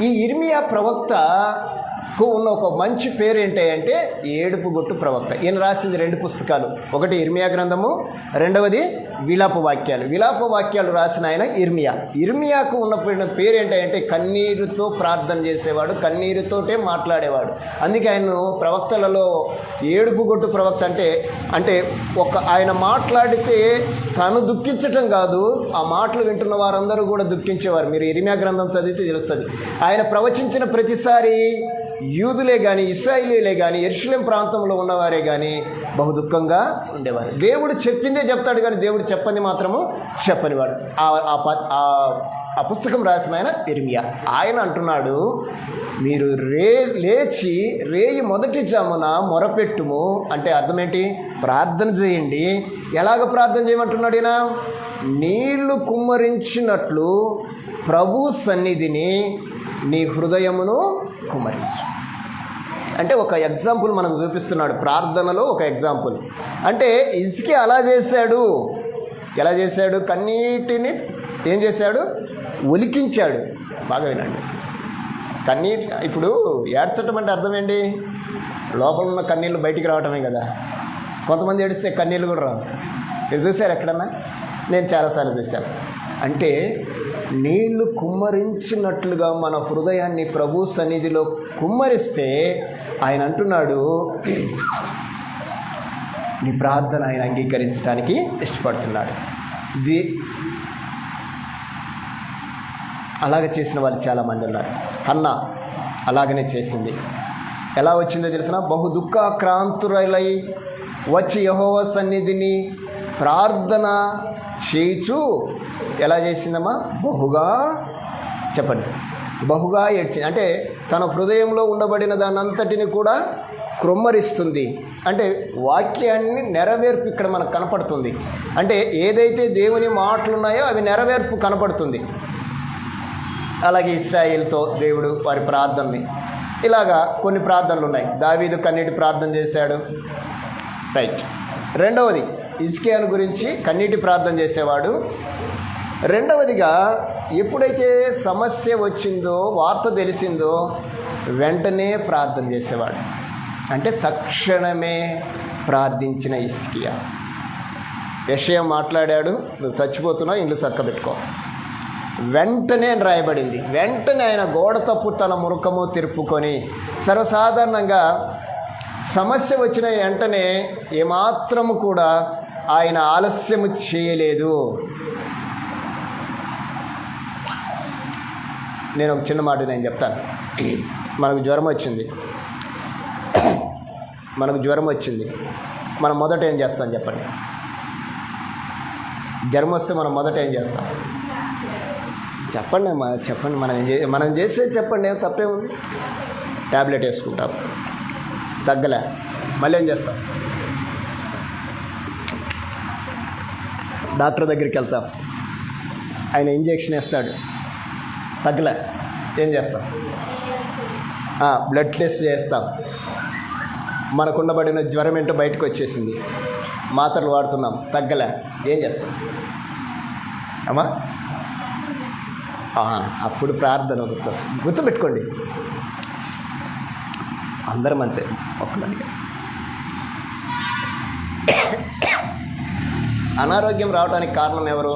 ఈ ఇర్మియా ప్రవక్తకు ఉన్న ఒక మంచి పేరు ఏంటంటే ఏడుపు గొట్టు ప్రవక్త. ఈయన రాసింది 2 పుస్తకాలు, ఒకటి ఇర్మియా గ్రంథము, రెండవది విలాప వాక్యాలు రాసిన ఆయన ఇర్మియా. ఇర్మియాకు ఉన్న పేరు ఏంటంటే కన్నీరుతో ప్రార్థన చేసేవాడు, కన్నీరుతోటే మాట్లాడేవాడు. అందుకే ఆయన ప్రవక్తలలో ఏడుపు గొట్టు ప్రవక్త అంటే ఆయన మాట్లాడితే తను దుఃఖించటం కాదు, ఆ మాటలు వింటున్న వారందరూ కూడా దుఃఖించేవారు. మీరు ఇర్మియా గ్రంథం చదివితే తెలుస్తుంది. ఆయన ప్రవచించిన ప్రతిసారి యూదులే కానీ ఇశ్రాయేలీలే కానీ యెరూషలేం ప్రాంతంలో ఉన్నవారే కానీ బహు దుఃఖంగా ఉండేవారు. దేవుడు చెప్పిందే చెప్తాడు కానీ దేవుడు చెప్పని మాత్రము చెప్పనివాడు. ఆ పుస్తకం రాసిన ఆయన ఇర్మియా. ఆయన అంటున్నాడు, మీరు లేచి రేయి మొదటి జామున మొరపెట్టుము అంటే అర్థం ఏంటి? ప్రార్థన చేయండి. ఎలాగ ప్రార్థన చేయమంటున్నాడు ఈయన? నీళ్లు కుమ్మరించినట్లు ప్రభు సన్నిధిని నీ హృదయమును కుమ్మరించు. అంటే ఒక ఎగ్జాంపుల్ మనకు చూపిస్తున్నాడు ప్రార్థనలో. ఒక ఎగ్జాంపుల్ అంటే హిజ్కియా అలా చేశాడు. ఎలా చేశాడు? కన్నీటిని ఏం చేశాడు? ఒలికించాడు. బాగా వినండి. కన్నీరు ఇప్పుడు ఏడ్చటం అంటే అర్థం ఏంటి? లోపల ఉన్న కన్నీళ్ళు బయటికి రావటమే కదా. కొంతమంది ఏడిస్తే కన్నీళ్ళు కూడా రావు. మీరు చూశారు ఎక్కడన్నా? నేను చాలాసార్లు చూశాను. అంటే నీళ్లు కుమ్మరించినట్లుగా మన హృదయాన్ని ప్రభు సన్నిధిలో కుమ్మరిస్తే ఆయన అంటున్నాడు, నీ ప్రార్థన ఆయన అంగీకరించడానికి ఇష్టపడుతున్నాడు. అలాగ చేసిన వాళ్ళు చాలామంది ఉన్నారు. హన్నా అలాగనే చేసింది. ఎలా వచ్చిందో తెలిసిన? బహు దుఃఖాక్రాంతురలై వచ్చి యెహోవా సన్నిధిని ప్రార్థన చేయుచు ఎలా చేసిందమ్మా? బహుగా, చెప్పండి, బహుగా ఏడ్చింది. అంటే తన హృదయంలో ఉండబడిన దానంతటిని కూడా క్రొమ్మరిస్తుంది. అంటే వాక్యాన్ని నెరవేర్పు ఇక్కడ మనకు కనపడుతుంది. అంటే ఏదైతే దేవుని మాటలు ఉన్నాయో అవి నెరవేర్పు కనపడుతుంది. అలాగే ఇశ్రాయేలుతో దేవుడు వారి ప్రార్థనని, ఇలాగా కొన్ని ప్రార్థనలు ఉన్నాయి. దావీదు కన్నీటి ప్రార్థన చేశాడు, రైట్. రెండవది హిజ్కియాను గురించి కన్నీటి ప్రార్థన చేసేవాడు. రెండవదిగా ఎప్పుడైతే సమస్య వచ్చిందో, వార్త తెలిసిందో వెంటనే ప్రార్థన చేసేవాడు. అంటే తక్షణమే ప్రార్థించిన హిజ్కియా. యెషయా మాట్లాడాడు, నువ్వు చచ్చిపోతున్నావు, ఇల్లు చక్కబెట్టుకో. వెంటనే రాయబడింది. వెంటనే ఆయన గోడ తప్పు తన మురుకము తిరుపుకొని, సర్వసాధారణంగా సమస్య వచ్చిన వెంటనే ఏమాత్రము కూడా ఆయన ఆలస్యము చేయలేదు. నేను ఒక చిన్న మాట నేను చెప్తాను. మనకు జ్వరం వచ్చింది, మనం మొదట ఏం చేస్తాం చెప్పండి? జ్వరం వస్తే మనం మొదట ఏం చేస్తాం చెప్పండి అమ్మా, చెప్పండి. మనం చేసేది చెప్పండి, ఏం తప్పేముంది? ట్యాబ్లెట్ వేసుకుంటాం, తగ్గలే, మళ్ళీ ఏం చేస్తాం? డాక్టర్ దగ్గరికి వెళ్తాం, ఆయన ఇంజెక్షన్ వేస్తాడు, తగ్గలే, ఏం చేస్తాం? బ్లడ్ టెస్ట్ చేస్తాం, మనకుండబడిన జ్వరం ఏంటో బయటకు వచ్చేసింది, మాత్రలు వాడుతున్నాం, తగ్గలే, ఏం చేస్తాం అమ్మా? అప్పుడు ప్రార్థన గుర్తొస్తుంది. గుర్తుపెట్టుకోండి, అందరం అంతే. ఒక్కదానికి అనారోగ్యం రావడానికి కారణం ఎవరు?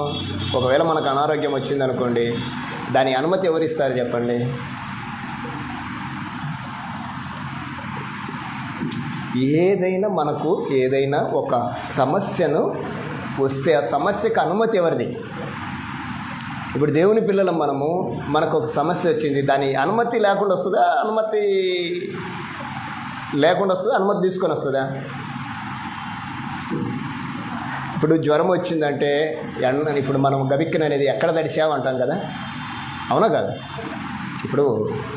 ఒకవేళ మనకు అనారోగ్యం వచ్చిందనుకోండి, దాని అనుమతి ఎవరు ఇస్తారు చెప్పండి? ఏదైనా ఒక సమస్యను వస్తే ఆ సమస్యకు అనుమతి ఎవరిది? ఇప్పుడు దేవుని పిల్లలం మనకు ఒక సమస్య వచ్చింది, దాని అనుమతి లేకుండా వస్తుందా? అనుమతి తీసుకొని వస్తుందా? ఇప్పుడు జ్వరం వచ్చిందంటే ఇప్పుడు మనం గబిక్కిన అనేది ఎక్కడ తడిచామంటాం కదా, అవునా కాదు? ఇప్పుడు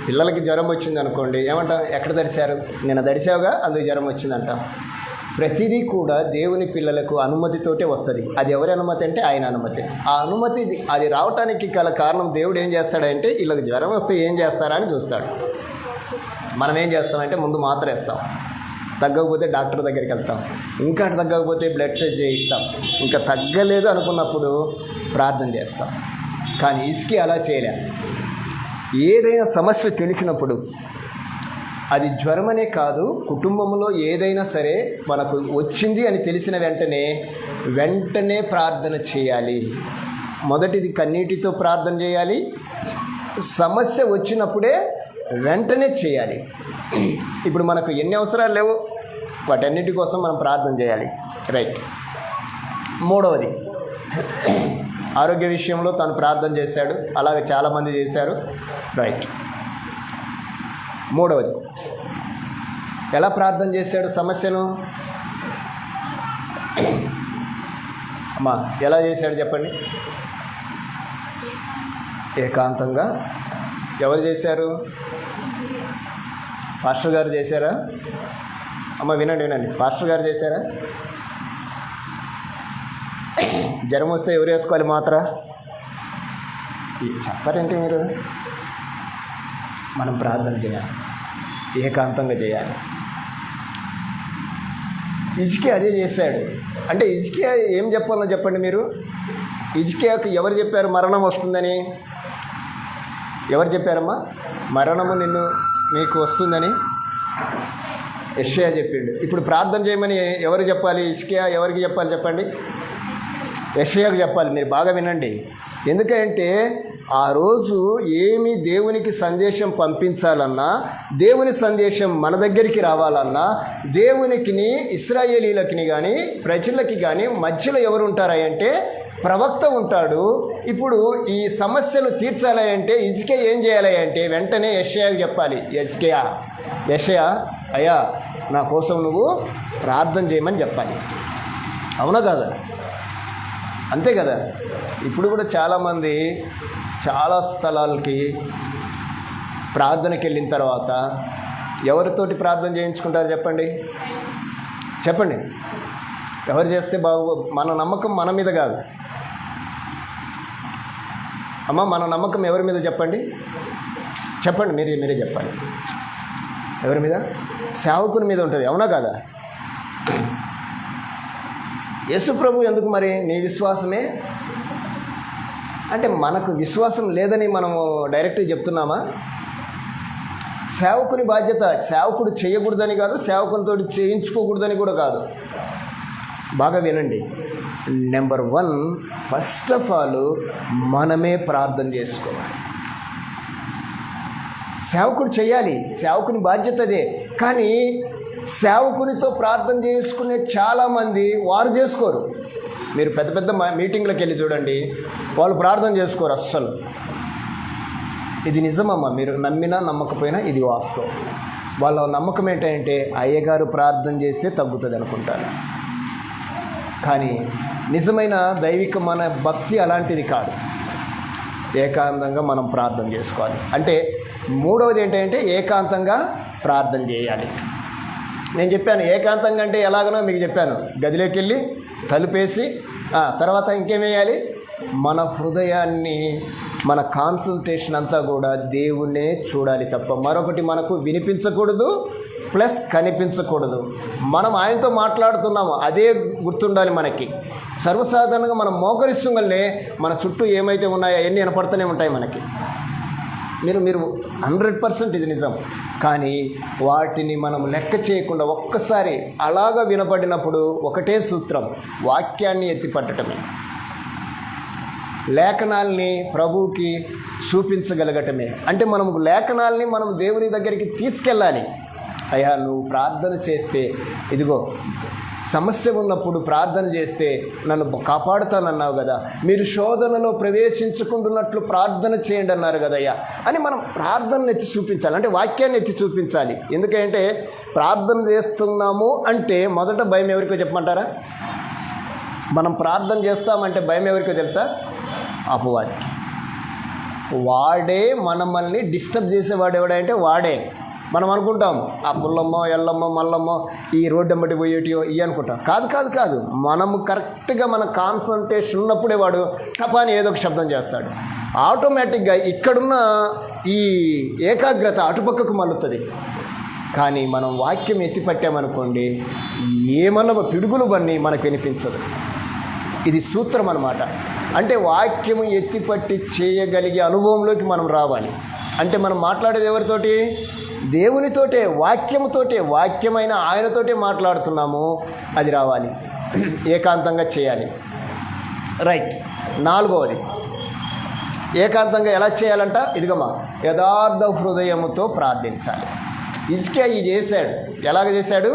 పిల్లలకి జ్వరం వచ్చింది అనుకోండి, ఏమంటాం? ఎక్కడ తడిచారు? నిన్న తడిచావుగా, అందుకు జ్వరం వచ్చిందంటాం. ప్రతిదీ కూడా దేవుని పిల్లలకు అనుమతితోటే వస్తుంది. అది ఎవరి అనుమతి అంటే ఆయన అనుమతి. ఆ అనుమతి అది రావటానికి గల కారణం దేవుడు ఏం చేస్తాడంటే, వీళ్ళకి జ్వరం వస్తే ఏం చేస్తారా అని చూస్తాడు. మనం ఏం చేస్తామంటే ముందు మాత్ర వేస్తాం, తగ్గకపోతే డాక్టర్ దగ్గరికి వెళ్తాం, ఇంకా తగ్గకపోతే బ్లడ్ టెస్ట్ చేయిస్తాం, ఇంకా తగ్గలేదు అనుకున్నప్పుడు ప్రార్థన చేస్తాం. కానీ హిజ్కియా అలా చేయలే. ఏదైనా సమస్య తెలిసినప్పుడు, అది జ్వరమనే కాదు, కుటుంబంలో ఏదైనా సరే మనకు వచ్చింది అని తెలిసిన వెంటనే ప్రార్థన చేయాలి. మొదటిది కన్నీటితో ప్రార్థన చేయాలి. సమస్య వచ్చినప్పుడే వెంటనే చేయాలి. ఇప్పుడు మనకు ఎన్ని అవసరాలు లేవు, వాటన్నిటి కోసం మనం ప్రార్థన చేయాలి, రైట్. మూడవది, ఆరోగ్య విషయంలో తను ప్రార్థన చేశాడు, అలాగే చాలామంది చేశారు, రైట్. మూడవది, ఎలా ప్రార్థన చేశాడు సమస్యను? అమ్మా ఎలా చేశాడు చెప్పండి? ఏకాంతంగా. ఎవరు చేశారు? పాస్టర్ గారు చేశారా? అమ్మ వినండి, పాస్టర్ గారు చేశారా? జ్వరం వస్తే ఎవరు వేసుకోవాలి మాత్ర? చెప్పారంటే మీరు. మనం ప్రార్థన చేయాలి, ఏకాంతంగా చేయాలి. హిజ్కియా అదే చేశాడు. అంటే హిజ్కియా ఏం చెప్పాలో చెప్పండి మీరు? హిజ్కియాకు ఎవరు చెప్పారు మరణం వస్తుందని? ఎవరు చెప్పారమ్మా మరణము మీకు వస్తుందని? యెషయా చెప్పిండు. ఇప్పుడు ప్రార్థన చేయమని ఎవరు చెప్పాలి? హిజ్కియా ఎవరికి చెప్పాలి చెప్పండి? యెషయాకు చెప్పాలి. మీరు బాగా వినండి. ఎందుకంటే ఆ రోజు ఏమి దేవునికి సందేశం పంపించాలన్నా, దేవుని సందేశం మన దగ్గరికి రావాలన్నా, దేవునికిని ఇశ్రాయేలీలకి కానీ ప్రజలకి కానీ మధ్యలో ఎవరు ఉంటారా అంటే ప్రవక్త ఉంటాడు. ఇప్పుడు ఈ సమస్యను తీర్చాలి అంటే హిజ్కియా ఏం చేయాలి అంటే వెంటనే యెషయాకు చెప్పాలి. యెషయా అయ్యా నా కోసం నువ్వు ప్రార్థన చేయమని చెప్పాలి. అవునా కాదా? అంతే కదా. ఇప్పుడు కూడా చాలామంది చాలా స్థలాలకి ప్రార్థనకి వెళ్ళిన తర్వాత ఎవరితోటి ప్రార్థన చేయించుకుంటారు చెప్పండి? ఎవరు చేస్తే మన నమ్మకం మన మీద కాదు అమ్మ. మన నమ్మకం ఎవరి మీద చెప్పండి? మీరే చెప్పాలి. ఎవరి మీద? సేవకుని మీద ఉంటుంది. అవునా కాదా? యేసు ప్రభు ఎందుకు మరి నీ విశ్వాసమే అంటే మనకు విశ్వాసం లేదని మనము డైరెక్ట్గా చెప్తున్నామా? సేవకుని బాధ్యత. సేవకుడు చేయకూడదని కాదు, సేవకునితో చేయించుకోకూడదని కూడా కాదు. బాగా వినండి. నెంబర్ 1, ఫస్ట్ ఆఫ్ ఆల్ మనమే ప్రార్థన చేసుకోవాలి. సేవకుడు చేయాలి, సేవకుని బాధ్యత అదే. కానీ సేవకునితో ప్రార్థన చేసుకునే చాలామంది వారు చేసుకోరు. మీరు పెద్ద పెద్ద మీటింగ్లకు వెళ్ళి చూడండి, వాళ్ళు ప్రార్థన చేసుకోరు అస్సలు. ఇది నిజమమ్మా, మీరు నమ్మినా నమ్మకపోయినా ఇది వాస్తవం. వాళ్ళ నమ్మకం ఏంటంటే అయ్యగారు ప్రార్థన చేస్తే తగ్గుతుంది అనుకుంటారు. కానీ నిజమైన దైవిక మన భక్తి అలాంటిది కాదు. ఏకాంతంగా మనం ప్రార్థన చేసుకోవాలి. అంటే మూడవది ఏంటంటే ఏకాంతంగా ప్రార్థన చేయాలి. నేను చెప్పాను ఏకాంతంగా అంటే ఎలాగనో మీకు చెప్పాను. గదిలోకి వెళ్ళి తలుపేసి తర్వాత ఇంకేమేయాలి? మన హృదయాన్ని, మన కాన్సన్ట్రేషన్ అంతా కూడా దేవుణ్ణే చూడాలి తప్ప మరొకటి మనకు వినిపించకూడదు, ప్లస్ కనిపించకూడదు. మనం ఆయనతో మాట్లాడుతున్నాము అదే గుర్తుండాలి మనకి. సర్వసాధారణంగా మనం మోకరిస్తుంగలనే మన చుట్టూ ఏమైతే ఉన్నాయో అవన్నీ వినపడుతూనే ఉంటాయి మనకి. మీరు 100% ఇది నిజం. కానీ వాటిని మనం లెక్క చేయకుండా ఒక్కసారి అలాగా వినపడినప్పుడు ఒకటే సూత్రం, వాక్యాన్ని ఎత్తిపట్టడమే. లేఖనాల్ని ప్రభువుకి చూపించగలగటమే. అంటే మనం లేఖనాల్ని మనం దేవుని దగ్గరికి తీసుకెళ్ళాలి. అయ్యా నువ్వు ప్రార్థన చేస్తే, ఇదిగో సమస్య ఉన్నప్పుడు ప్రార్థన చేస్తే నన్ను కాపాడుతానన్నావు కదా, మీరు శోధనలో ప్రవేశించుకుంటున్నట్లు ప్రార్థన చేయండి అన్నారు కదయ్యా అని మనం ప్రార్థనను ఎత్తి చూపించాలి. అంటే వాక్యాన్ని ఎత్తి చూపించాలి. ఎందుకంటే ప్రార్థన చేస్తున్నాము అంటే మొదట భయం ఎవరికో చెప్పమంటారా? మనం ప్రార్థన చేస్తామంటే భయం ఎవరికో తెలుసా? అపవాదికి. వాడే మనల్ని డిస్టర్బ్ చేసేవాడు ఎవడంటే వాడే. మనం అనుకుంటాం ఆ పుల్లమ్మో ఎల్లమ్మో మల్లమ్మో ఈ రోడ్డు వెంబడి పోయేటియో ఇవి అనుకుంటాం. కాదు. మనము కరెక్ట్గా మన కాన్సన్ట్రేషన్ ఉన్నప్పుడే వాడు టపాని ఏదో ఒక శబ్దం చేస్తాడు. ఆటోమేటిక్గా ఇక్కడున్న ఈ ఏకాగ్రత అటుపక్కకు మల్లుతుంది. కానీ మనం వాక్యం ఎత్తిపట్టామనుకోండి, ఏమన్నా పిడుగులు బన్ని మనకు వినిపించదు. ఇది సూత్రం అన్నమాట. అంటే వాక్యము ఎత్తిపట్టి చేయగలిగే అనుభవంలోకి మనం రావాలి. అంటే మనం మాట్లాడేది ఎవరితోటి? దేవునితోటే, వాక్యముతోటే. వాక్యమైన ఆయనతోటే మాట్లాడుతున్నాము. అది రావాలి, ఏకాంతంగా చేయాలి. రైట్. 4వది ఏకాంతంగా ఎలా చేయాలంట? ఇదిగమ్మా, యథార్థ హృదయముతో ప్రార్థించాలి. హిజ్కియా ఇది చేశాడు. ఎలాగ చేశాడు?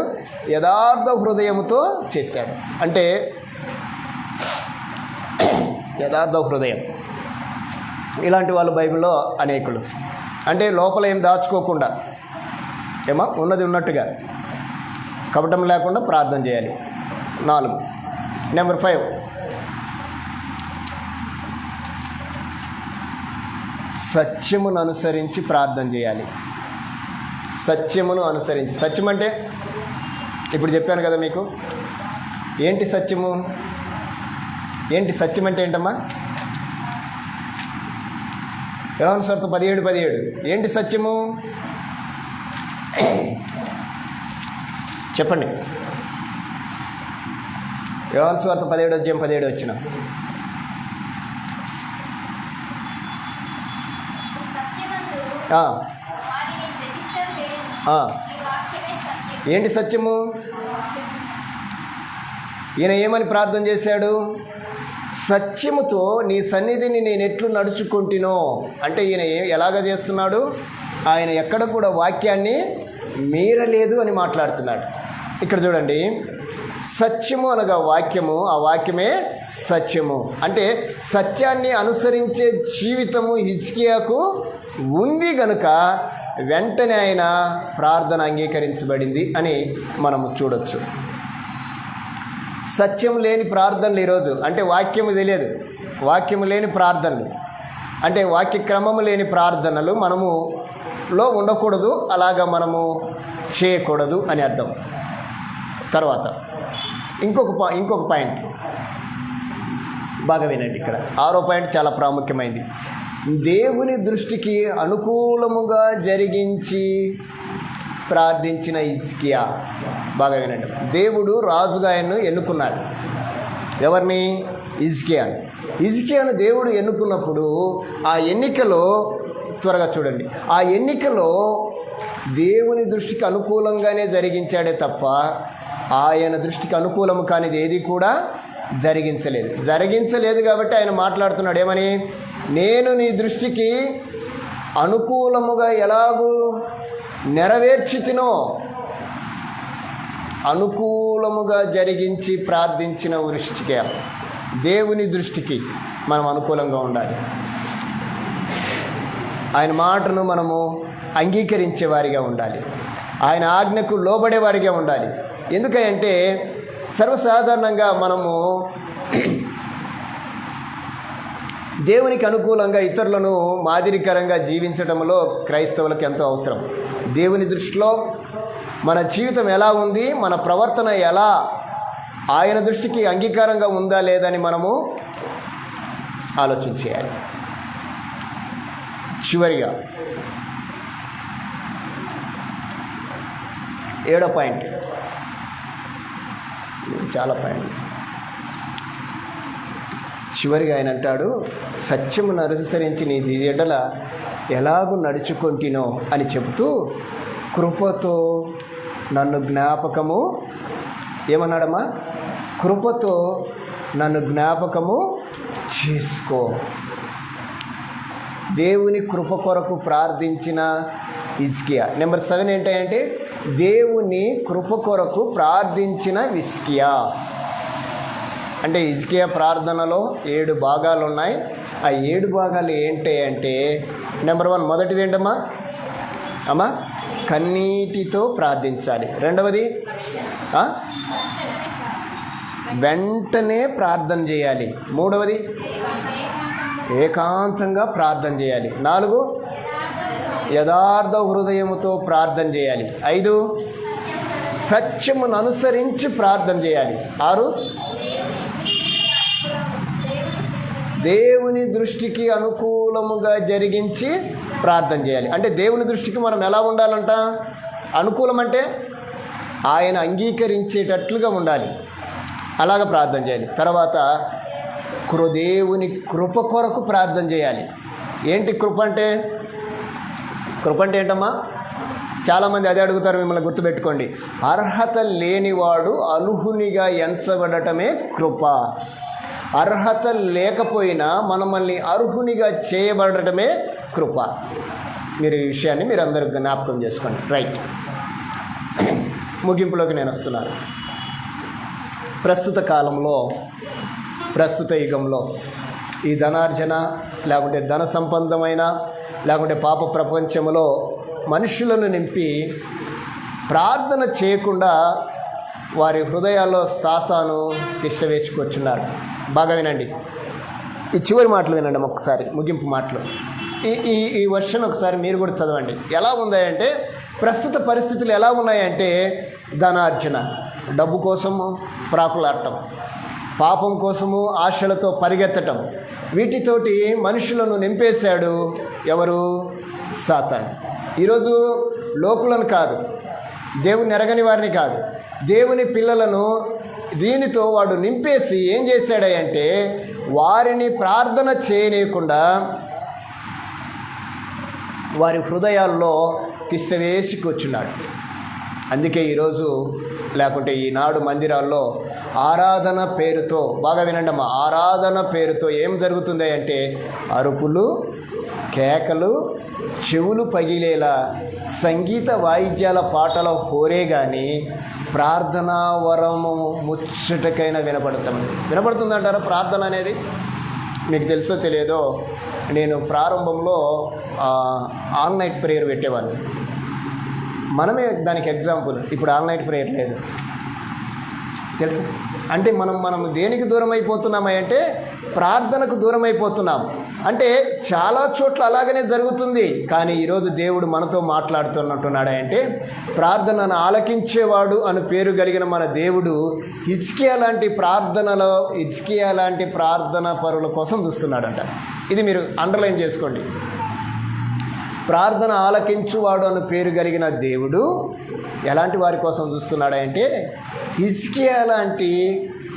యథార్థ హృదయముతో చేశాడు. అంటే యథార్థ హృదయం, ఇలాంటి వాళ్ళు బైబిల్లో అనేకులు. అంటే లోపల ఏం దాచుకోకుండా, ఉన్నది ఉన్నట్టుగా కపటం లేకుండా ప్రార్థన చేయాలి. 4. నెంబర్ 5, సత్యమును అనుసరించి ప్రార్థన చేయాలి. సత్యమును అనుసరించి. సత్యం అంటే ఇప్పుడు చెప్పాను కదా మీకు. ఏంటి సత్యము? ఏంటి సత్యం అంటే ఏంటమ్మా? యోహాను సువార్త 17:17. ఏంటి సత్యము చెప్పండి. యోహాను సువార్త 17:17 వచ్చిన ఏంటి సత్యము? ఈయన ఏమని ప్రార్థన చేశాడు? సత్యముతో నీ సన్నిధిని నేను ఎట్లు నడుచుకుంటునో. అంటే ఈయన ఎలాగ చేస్తున్నాడు? ఆయన ఎక్కడ కూడా వాక్యాన్ని మీరలేదు అని మాట్లాడుతున్నాడు. ఇక్కడ చూడండి, సత్యము అనగా వాక్యము, ఆ వాక్యమే సత్యము. అంటే సత్యాన్ని అనుసరించే జీవితము హిజ్కియాకు ఉంది గనుక వెంటనే ఆయన ప్రార్థన అంగీకరించబడింది అని మనము చూడొచ్చు. సత్యం లేని ప్రార్థనలు ఈరోజు, అంటే వాక్యము తెలియదు, వాక్యము లేని ప్రార్థనలు, అంటే వాక్య క్రమము లేని ప్రార్థనలు మనములో ఉండకూడదు, అలాగా మనము చేయకూడదు అని అర్థం. తర్వాత ఇంకొక పాయింట్ బాగా వినండి. ఇక్కడ 6వ పాయింట్ చాలా ప్రాముఖ్యమైనది. దేవుని దృష్టికి అనుకూలముగా జరిగించి ప్రార్థించిన హిజ్కియా. బాగా వినండి. దేవుడు రాజుగా ఆయన్ను ఎన్నుకున్నాడు. ఎవరిని? హిజ్కియాను. హిజ్కియాను దేవుడు ఎన్నుకున్నప్పుడు ఆ ఎన్నికలో, త్వరగా చూడండి, ఆ ఎన్నికలో దేవుని దృష్టికి అనుకూలంగానే జరిగించాడే తప్ప ఆయన దృష్టికి అనుకూలము కానిది ఏది కూడా జరిగించలేదు. కాబట్టి ఆయన మాట్లాడుతున్నాడు ఏమని? నేను నీ దృష్టికి అనుకూలముగా ఎలాగూ నెరవేర్చితినో, అనుకూలముగా జరిగించి ప్రార్థించిన హిజ్కియా. దేవుని దృష్టికి మనం అనుకూలంగా ఉండాలి. ఆయన మాటను మనము అంగీకరించే వారిగా ఉండాలి. ఆయన ఆజ్ఞకు లోబడేవారిగా ఉండాలి. ఎందుకంటే సర్వసాధారణంగా మనము దేవునికి అనుకూలంగా ఇతరులను మాదిరికరంగా జీవించడంలో క్రైస్తవులకు ఎంతో అవసరం. దేవుని దృష్టిలో మన జీవితం ఎలా ఉంది, మన ప్రవర్తన ఎలా ఆయన దృష్టికి అంగీకారంగా ఉందా లేదని మనము ఆలోచన చేయాలి. చివరిగా 7వ పాయింట్, చాలా పాయింట్. చివరిగా ఆయన అంటాడు, సత్యమును అనుసరించి నీ ఎడల ఎలాగూ నడుచుకుంటునో అని చెబుతూ కృపతో నన్ను జ్ఞాపకము, ఏమన్నాడమ్మా? కృపతో నన్ను జ్ఞాపకము చేసుకో. దేవుని కృప కొరకు ప్రార్థించిన హిజ్కియా. నెంబర్ 7 ఏంటంటే దేవుని కృప కొరకు ప్రార్థించిన హిజ్కియా. అంటే హిజ్కియా ప్రార్థనలో 7 భాగాలు ఉన్నాయి. ఆ 7 భాగాలు ఏంటి అంటే, నెంబర్ 1 మొదటిది ఏంటమ్మా? కన్నీటితో ప్రార్థించాలి. రెండవది వెంటనే ప్రార్థన చేయాలి. మూడవది ఏకాంతంగా ప్రార్థన చేయాలి. 4 యథార్థ హృదయముతో ప్రార్థన చేయాలి. 5 సత్యమును అనుసరించి ప్రార్థన చేయాలి. 6 దేవుని దృష్టికి అనుకూలముగా జరిగించి ప్రార్థన చేయాలి. అంటే దేవుని దృష్టికి మనం ఎలా ఉండాలంట? అనుకూలం అంటే ఆయన అంగీకరించేటట్లుగా ఉండాలి, అలాగ ప్రార్థన చేయాలి. తర్వాత దేవుని కృప కొరకు ప్రార్థన చేయాలి. ఏంటి కృప అంటే? కృప అంటే ఏంటమ్మా? చాలామంది అదే అడుగుతారు. మిమ్మల్ని గుర్తుపెట్టుకోండి, అర్హత లేనివాడు అర్హునిగా ఎంచబడటమే కృప. అర్హత లేకపోయినా మనల్ని అర్హునిగా చేయబడటమే కృప. మీరు ఈ విషయాన్ని మీరు అందరూ జ్ఞాపకం చేసుకోండి. రైట్, ముగింపులోకి నేను వస్తున్నాను. ప్రస్తుత కాలంలో, ప్రస్తుత యుగంలో ఈ ధనార్జన లేకుంటే ధన సంబంధమైన లేకుంటే పాప ప్రపంచంలో మనుషులను నింపి ప్రార్థన చేయకుండా వారి హృదయాల్లో సాతాను తిష్టవేసుకొచ్చున్నారు. బాగా వినండి, ఈ చివరి మాటలు వినండి ఒకసారి, ముగింపు మాటలు. ఈ వర్షన్ ఒకసారి మీరు కూడా చదవండి. ఎలా ఉన్నాయంటే, ప్రస్తుత పరిస్థితులు ఎలా ఉన్నాయంటే, ధనార్జన, డబ్బు కోసము ప్రాకులాడటం, పాపం కోసము ఆశలతో పరిగెత్తటం, వీటితోటి మనుషులను నింపేశాడు ఎవరు? సాతాను. ఈరోజు లోకులను కాదు, దేవుని ఎరగని వారిని కాదు, దేవుని పిల్లలను దీనితో వాడు నింపేసి ఏం చేశాడంటే, వారిని ప్రార్థన చేయనీయకుండా వారి హృదయాల్లో తిష్టవేసి కూర్చున్నాడు. అందుకే ఈరోజు లేకుంటే ఈనాడు మందిరాల్లో ఆరాధన పేరుతో, బాగా వినండి అమ్మా, ఆరాధన పేరుతో ఏం జరుగుతుంది అంటే అరుపులు, కేకలు, చెవులు పగిలేలా సంగీత వాయిద్యాల పాటల హోరే కానీ ప్రార్థనా వరము ముచ్చటకైనా వినపడుతుందంటారా? ప్రార్థన అనేది మీకు తెలుసో తెలియదో, నేను ప్రారంభంలో ఆల్ నైట్ ప్రేయర్ పెట్టేవాడిని. మనమే దానికి ఎగ్జాంపుల్. ఇప్పుడు ఆల్ నైట్ ప్రేయర్ లేదు, తెలుసు. అంటే మనం దేనికి దూరం అయిపోతున్నామంటే ప్రార్థనకు దూరం అయిపోతున్నాం. అంటే చాలా చోట్ల అలాగనే జరుగుతుంది. కానీ ఈరోజు దేవుడు మనతో మాట్లాడుతున్నట్టున్నాడు. అంటే ప్రార్థనను ఆలకించేవాడు అని పేరు కలిగిన మన దేవుడు హిజ్కియా లాంటి ప్రార్థన పరుల కోసం చూస్తున్నాడంట. ఇది మీరు అండర్లైన్ చేసుకోండి. ప్రార్థన ఆలకించువాడు అని పేరు కలిగిన దేవుడు ఎలాంటి వారి కోసం చూస్తున్నాడంటే హిజ్కియా లాంటి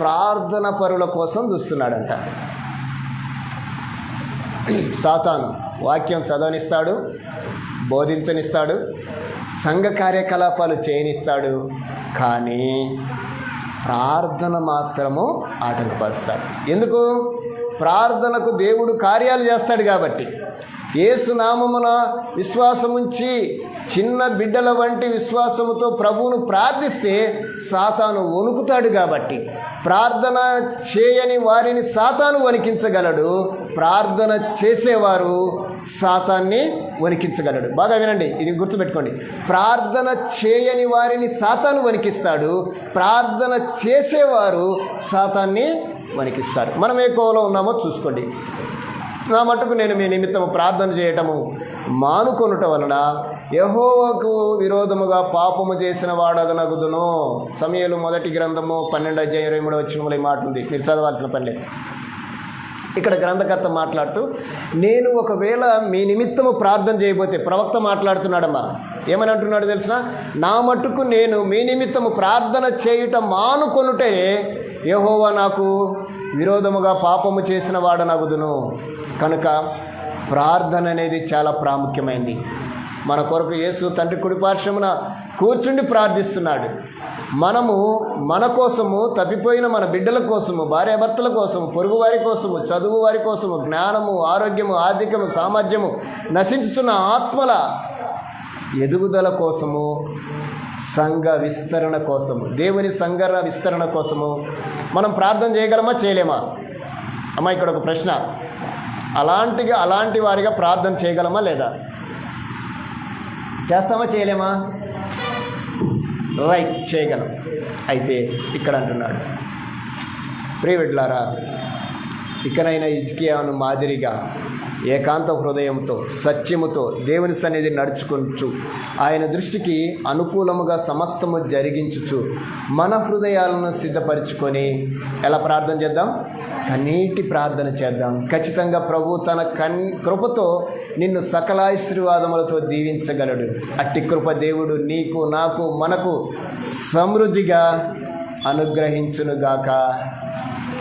ప్రార్థన పరుల కోసం చూస్తున్నాడంట. సాతాను వాక్యం చదవనిస్తాడు, బోధించనిస్తాడు, సంఘ కార్యకలాపాలు చేయనిస్తాడు, కానీ ప్రార్థన మాత్రము ఆటంకపరుస్తాడు. ఎందుకు? ప్రార్థనకు దేవుడు కార్యాలు చేస్తాడు కాబట్టి. యేసు నామమున విశ్వాసముంచి చిన్న బిడ్డల వంటి విశ్వాసముతో ప్రభువును ప్రార్థిస్తే సాతాను వణుకుతాడు కాబట్టి. ప్రార్థన చేయని వారిని సాతాను వణికించగలడు, ప్రార్థన చేసేవారు సాతాన్ని వణికించగలడు. బాగా వినండి, ఇది గుర్తుపెట్టుకోండి. ప్రార్థన చేయని వారిని సాతాను వణికిస్తాడు, ప్రార్థన చేసేవారు సాతాన్ని వణికిస్తారు. మనం ఏ కోవలో ఉన్నామో చూసుకోండి. నా మట్టుకు నేను మీ నిమిత్తము ప్రార్థన చేయటము మానుకొనుట వలన యెహోవాకు విరోధముగా పాపము చేసిన వాడగనగుదును. సమూయేలు 1 గ్రంథము 12:23 ఈ మాట ఉంది, మీరు చదవాల్సిన పని లేదు. ఇక్కడ గ్రంథకర్త మాట్లాడుతూ, నేను ఒకవేళ మీ నిమిత్తము ప్రార్థన చేయబోతే, ప్రవక్త మాట్లాడుతున్నాడమ్మా, ఏమని అంటున్నాడు తెలిసిన? నా మట్టుకు నేను మీ నిమిత్తము ప్రార్థన చేయుట మానుకొనుటే యెహోవా నాకు విరోధముగా పాపము చేసిన వాడనగుదును. కనుక ప్రార్థన అనేది చాలా ప్రాముఖ్యమైంది. మన కొరకు యేసు తండ్రి కుడిపార్శ్వమున కూర్చుండి ప్రార్థిస్తున్నాడు. మనము మన కోసము, తప్పిపోయిన మన బిడ్డల కోసము, భార్యాభర్తల కోసము, పొరుగు వారి కోసము, చదువు వారి కోసము, జ్ఞానము, ఆరోగ్యము, ఆర్థికము, సామర్థ్యము, నశించుతున్న ఆత్మల ఎదుగుదల కోసము, సంఘ విస్తరణ కోసము, దేవుని సంఘ విస్తరణ కోసము మనం ప్రార్థన చేయగలమా, చేయలేమా? అమ్మా, ఇక్కడ ఒక ప్రశ్న. అలాంటి వారిగా ప్రార్థన చేయగలమా లేదా? చేస్తామా, చేయలేమా? రైట్, చేయగలం. అయితే ఇక్కడ అంటున్నాడు, ప్రియవిడ్లారా, ఇకనైనా హిజ్కియాను మాదిరిగా ఏకాంత హృదయంతో, సత్యముతో దేవుని సన్నిధి నడుచుకొంచు, ఆయన దృష్టికి అనుకూలముగా సమస్తము జరిగించుచు మన హృదయాలను సిద్ధపరచుకొని ఎలా ప్రార్థన చేద్దాం? కన్నీటి ప్రార్థన చేద్దాం. ఖచ్చితంగా ప్రభు తన కృపతో నిన్ను సకలాశీర్వాదములతో దీవించగలడు. అట్టి కృప దేవుడు నీకు, నాకు, మనకు సమృద్ధిగా అనుగ్రహించునుగాక.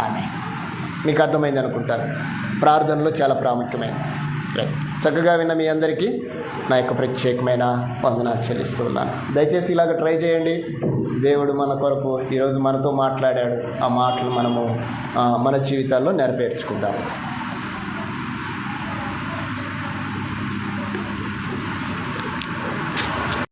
అని మీకు అర్థమైంది అనుకుంటాను. ప్రార్థనలో చాలా ప్రాముఖ్యమైనది. చక్కగా విన్న మీ అందరికీ నా యొక్క ప్రత్యేకమైన వందనాలు చెల్లిస్తున్నాను. దయచేసి ఇలాగ ట్రై చేయండి. దేవుడు మన కొరకు ఈరోజు మనతో మాట్లాడాడు. ఆ మాటలు మనము మన జీవితాల్లో నెరవేర్చుకుంటాము.